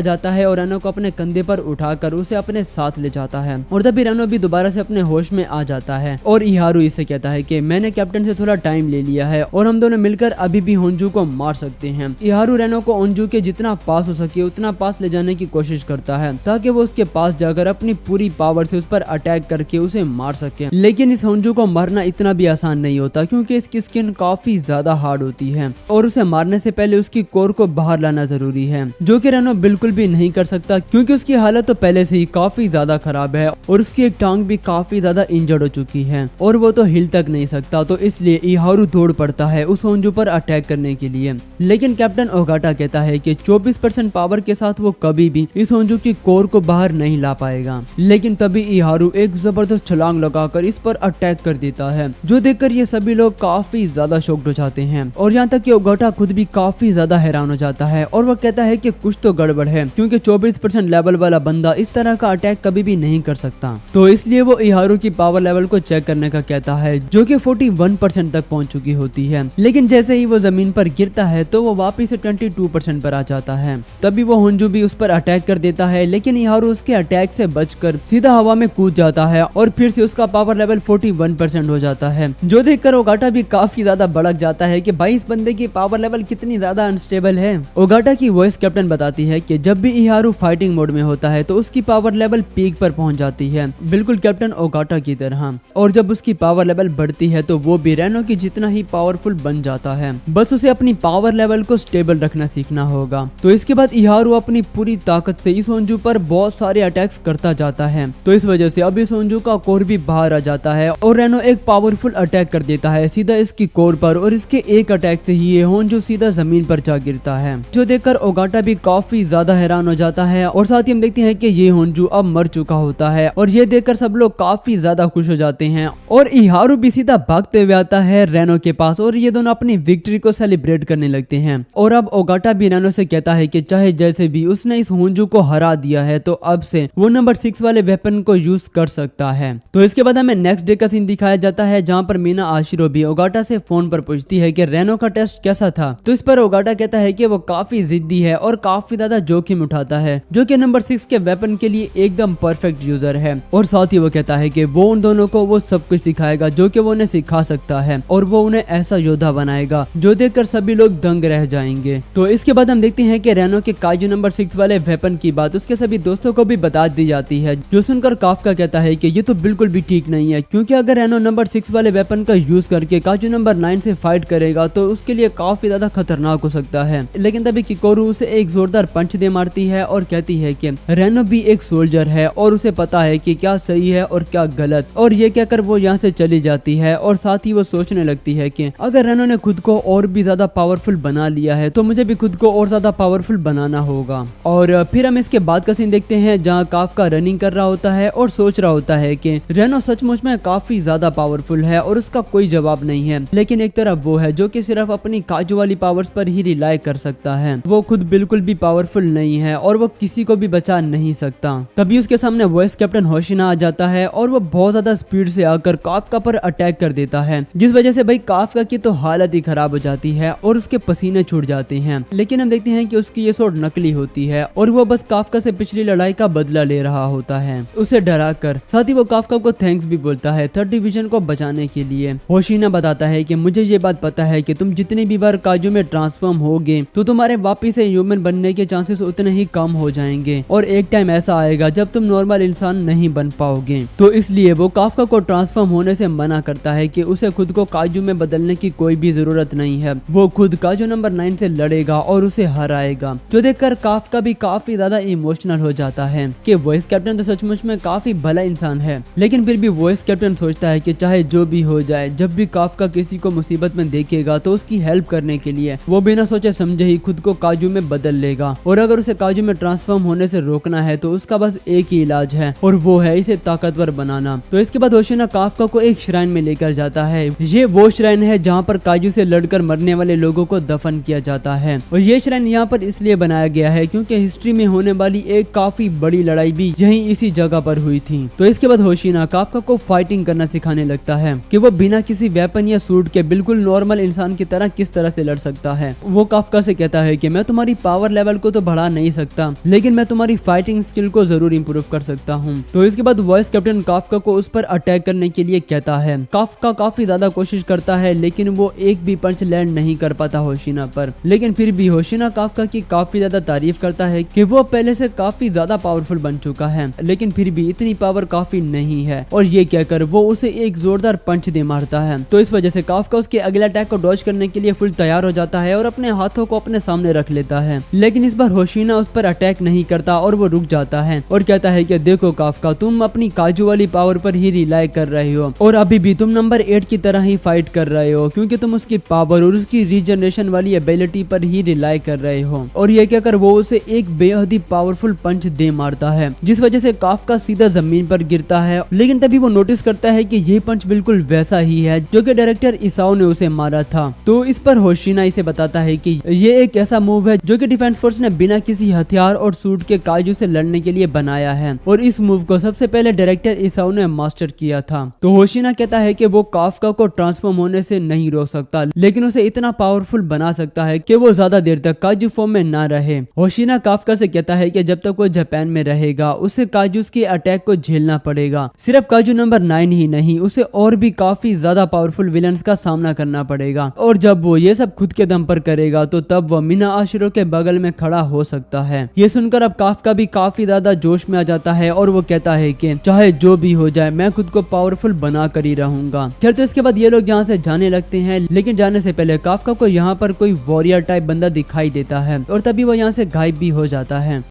जाता है और रेनो को अपने कंधे पर उठाकर उसे अपने साथ ले जाता है और तभी रेनो भी दोबारा से अपने होश में आ जाता है और इहारू इसे कहता है कि मैंने कैप्टन से थोड़ा टाइम ले लिया है और हम दोनों मिलकर अभी भी होंजू को मार सकते हैं। इहारू रेनो को होंजू के जितना पास हो सके उतना पास ले जाने की कोशिश करता है ताकि वो उसके पास जाकर अपनी पूरी पावर से उस पर अटैक करके उसे मार सके, लेकिन इस होंजू को मारना इतना भी आसान नहीं होता क्योंकि इसकी स्किन काफी ज्यादा हार्ड होती है और उसे मारने से पहले उसकी कोर को बाहर लाना जरूरी है, जो कि रेनो बिल्कुल भी नहीं कर सकता क्योंकि उसकी हालत तो पहले से ही काफी ज्यादा खराब है और उसकी एक टांग भी काफी ज्यादा इंजर्ड हो चुकी है और वो तो हिल तक नहीं सकता। तो इसलिए इहारू दौड़ पड़ता है उस होंजू पर अटैक करने के लिए, लेकिन कैप्टन ओगाटा कहता है कि 24% पावर के साथ वो कभी भी इस होंजू की कोर को बाहर नहीं ला पाएगा। लेकिन तभी इहारू एक जबरदस्त छलांग लगाकर इस पर अटैक कर देता है, जो देखकर ये सभी लोग काफी ज्यादा शॉक्ड हो जाते हैं और यहाँ तक कि ओगाटा खुद भी काफी ज्यादा हैरान हो जाता है और वो कहता है कि कुछ तो गड़बड़ है क्योंकि 24% लेवल वाला बंदा इस तरह का अटैक कभी भी नहीं कर सकता। तो इसलिए वो इहारू की पावर लेवल को चेक करने का कहता है जो कि 41% तक पहुंच चुकी होती है, लेकिन जैसे ही वो जमीन पर गिरता है तो वो वापस से 22% पर आ जाता है। तभी वो होंजू भी उस पर अटैक कर देता है, लेकिन इहारू उसके अटैक से बचकर सीधा हवा में कूद जाता है और फिर से उसका पावर लेवल 41% हो जाता है, जो देखकर ओगाटा भी काफी ज्यादा भड़क जाता है कि भाई इस बंदे की पावर लेवल कितनी ज्यादा अनस्टेबल है। ओगाटा की वॉइस कैप्टन बताती है कि जब भी इहारू फाइटिंग मोड में होता है तो उसकी पावर लेवल पीक पर पहुंच जाती है, बिल्कुल कैप्टन ओगाटा की तरह, और जब उसकी पावर लेवल बढ़ती है तो वो भी रेनो की जितना ही पावरफुल बन जाता है। बस उसे अपनी पावर लेवल को स्टेबल रखना सीखना होगा। तो इसके बाद इहारू अपनी पूरी ताकत से इस होंजू पर बहुत सारे अटैक्स करता जाता है, तो इस वजह से अब इस होंजू का कोर भी बाहर आ जाता है और रेनो एक पावरफुल अटैक कर देता है सीधा इसकी कोर पर और इसके एक अटैक से ही ये होंजू सीधा जमीन पर जा गिरता है, जो देखकर ओगाटा भी काफी ज्यादा हैरान हो जाता है और साथ ही हम देखते हैं कि ये होंजू अब मर चुका होता है और ये देखकर सब लोग काफी ज्यादा खुश हो जाते हैं और इहारू भी सीधा भागते हुए आता है रेनो के पास और ये दोनों अपनी विक्ट्री को सेलिब्रेट करने लगते हैं। और अब ओगाटा भी रेनो से कहता है कि चाहे जैसे भी उसने इस होंजू को हरा दिया है तो अब से वो नंबर 6 वाले वेपन को यूज कर सकता है। तो इसके बाद हमें नेक्स्ट डे का सीन दिखाया जाता है जहाँ पर मीना आशिरो भी ओगाटा से फोन पर पूछती है कि रेनो का टेस्ट कैसा था। तो इस पर ओगाटा कहता है कि वो काफी जिद्दी है और काफी ज्यादा जोखिम उठाता है, जो कि नंबर 6 के वेपन के लिए एकदम परफेक्ट यूजर है। और साथ ही वो कहता है कि वो उन दोनों को वो सब कुछ सिखाएगा जो कि वो उन्हें सिखा सकता है और वो उन्हें ऐसा योद्धा बनाएगा जो देखकर सभी लोग दंग रह जाएंगे। तो इसके बाद हम देखते हैं कि रेनो के काजू नंबर 6 वाले वेपन की बात उसके सभी दोस्तों को भी बता दी जाती है, जो सुनकर काफका कहता है कि ये तो बिल्कुल भी ठीक नहीं है, क्योंकि अगर रेनो नंबर 6 वाले वेपन का यूज करके काजू नंबर 9 से फाइट करेगा तो उसके लिए काफी ज्यादा खतरनाक हो सकता है। लेकिन तभी किकोरू उसे एक जोरदार पंच दे मारती है और कहती है कि रेनो भी एक सोल्जर है और उसे पता है कि क्या सही है और क्या गलत। और ये कहकर वो यहाँ से चली जाती है और साथ ही वो सोचने लगती है कि अगर रेनो ने खुद को और भी ज्यादा पावरफुल बना लिया है तो मुझे भी खुद को और ज्यादा पावरफुल बनाना होगा। और फिर हम इसके बाद का सीन देखते हैं जहाँ काफका रनिंग कर रहा होता है और सोच रहा होता है कि रेनो सचमुच में काफी ज्यादा पावरफुल है और उसका कोई जवाब नहीं है, लेकिन एक तरफ वो है जो कि सिर्फ अपनी काजू वाली पावर्स पर ही रिलाई कर सकता है। वो खुद बिल्कुल भी पावरफुल नहीं है और वो किसी को भी बचा नहीं सकता। तभी उसके सामने वॉइस कैप्टन होशिना आ जाता है और वो बहुत ज्यादा स्पीड से आकर काफका पर अटैक कर देता है, जिस वजह से भाई काफका की तो हालत ही खराब हो जाती है और उसके पसीने छूट जाते हैं। लेकिन हम देखते हैं कि उसकी ये सोट नकली होती है और वो बस काफका से पिछली लड़ाई का बदला ले रहा होता है, उसे डरा कर। साथ ही वो काफका को थैंक्स भी बोलता है 3rd डिवीजन को बचाने के लिए। होशिना बताता है कि मुझे ये बात पता है कि तुम जितनी भी बार काजू में ट्रांसफॉर्म होगे तो तुम्हारे वापिस से ह्यूमन बनने के चांसेस उतने ही कम हो जाएंगे और एक टाइम ऐसा आएगा जब तुम नॉर्मल इंसान नहीं बन पाओगे। तो इसलिए वो काफका को ट्रांसफॉर्म होने से मना करता है कि उसे खुद को काजू में बदलने की कोई भी जरूरत नहीं है। वो खुद काजू नंबर 9 से लड़ेगा और उसे हराएगा, जो देखकर काफका भी काफी ज्यादा इमोशनल हो जाता है कि वॉइस कैप्टन तो सचमुच में काफी भला इंसान है। लेकिन फिर भी वॉइस कैप्टन सोचता है कि चाहे जो भी हो जाए, जब भी काफका किसी को मुसीबत में देखेगा तो उसकी हेल्प करने के लिए वो बिना सोचे समझे ही खुद को काजू में बदल लेगा। और अगर उसे काजू में ट्रांसफॉर्म होने से रोकना है तो उसका बस एक ही इलाज है और वो है इसे ताकतवर बनाना। तो इसके बाद होशिना काफका को एक श्राइन में लेकर जाता है। ये वो श्राइन है जहाँ पर काजू से लड़कर मरने वाले लोगों को दफन किया जाता है और ये श्राइन यहाँ पर इसलिए बनाया गया है क्योंकि हिस्ट्री में होने वाली एक काफी बड़ी लड़ाई भी यहीं इसी जगह पर हुई थी। तो इसके बाद होशिना काफका को फाइटिंग करना सिखाने लगता है कि वो बिना किसी वेपन या सूट के बिल्कुल नॉर्मल इंसान की तरह किस तरह से लड़ सकता है। वो काफका से कहता है कि मैं तुम्हारी पावर लेवल को तो बढ़ा नहीं सकता, लेकिन मैं तुम्हारी फाइटिंग स्किल को जरूर इंप्रूव कर सकता हूँ। तो इसके बाद वॉइस कैप्टन काफका को उस पर अटैक करने के लिए कहता है। काफका काफी ज्यादा कोशिश करता है लेकिन वो एक भी पंच लैंड नहीं कर पाता होशिना पर। लेकिन फिर भी होशिना काफका की काफी ज्यादा तारीफ करता है कि वो पहले से काफी ज्यादा पावरफुल बन चुका है, लेकिन फिर भी इतनी पावर काफी नहीं है। और ये कहकर वो उसे एक जोरदार पंच दे मारता है। तो इस वजह से काफका उसके अगले अटैक को डॉज करने के लिए फुल तैयार हो जाता है और अपने हाथों को अपने सामने रख लेता है। लेकिन इस बार होशिना उस पर अटैक नहीं करता और वो रुक जाता है और कहता है कि देखो काफका, तुम अपनी काजू वाली पावर पर ही रिलाई कर रहे हो और अभी भी तुम नंबर 8 की तरह ही फाइट कर रहे हो, क्योंकि तुम उसकी पावर और उसकी रीजनरेशन वाली एबिलिटी पर ही रिलाई कर रहे हो। और ये कहकर वो उसे एक बेहद ही पावरफुल पंच दे मारता है, जिस वजह से काफका सीधा जमीन पर गिरता है। लेकिन तभी वो नोटिस करता है कि ये पंच बिल्कुल वैसा ही है जो कि डायरेक्टर इसाओ ने उसे मारा था। तो इस पर होशिना इसे बताता है कि ये एक ऐसा मूव है जो कि डिफेंस फोर्स ने बिना किसी हथियार और सूट के काजू से लड़ने के लिए बनाया है और इस मूव को सबसे पहले डायरेक्टर इसाओ ने मास्टर किया था। तो होशिना कहता है कि वो काफका को ट्रांसफॉर्म होने से नहीं रोक सकता, लेकिन उसे इतना पावरफुल बना सकता है कि वो ज्यादा देर तक काजू फॉर्म में ना रहे। होशिना काफका से कहता है कि जब तक वो जापान में रहेगा उसे काजूस के अटैक को झेलना पड़ेगा। सिर्फ काजू नंबर 9 ही नहीं, उसे और भी काफी ज्यादा पावरफुल विलन्स का सामना करना पड़ेगा और जब वो ये सब खुद के दम पर करेगा तो तब वो मीना आशिरो के बगल में खड़ा हो सकता है। ये सुनकर अब काफका भी काफी ज्यादा जोश में आ जाता है और वो कहता है कि चाहे जो भी हो जाए मैं खुद को पावरफुल बना कर ही रहूंगा। खैर तो इसके बाद ये लोग यहाँ से जाने लगते हैं, लेकिन जाने से पहले काफका को यहाँ पर कोई वॉरियर टाइप बंदा दिखाई देता है और तभी वो यहाँ से गायब भी हो जाता है।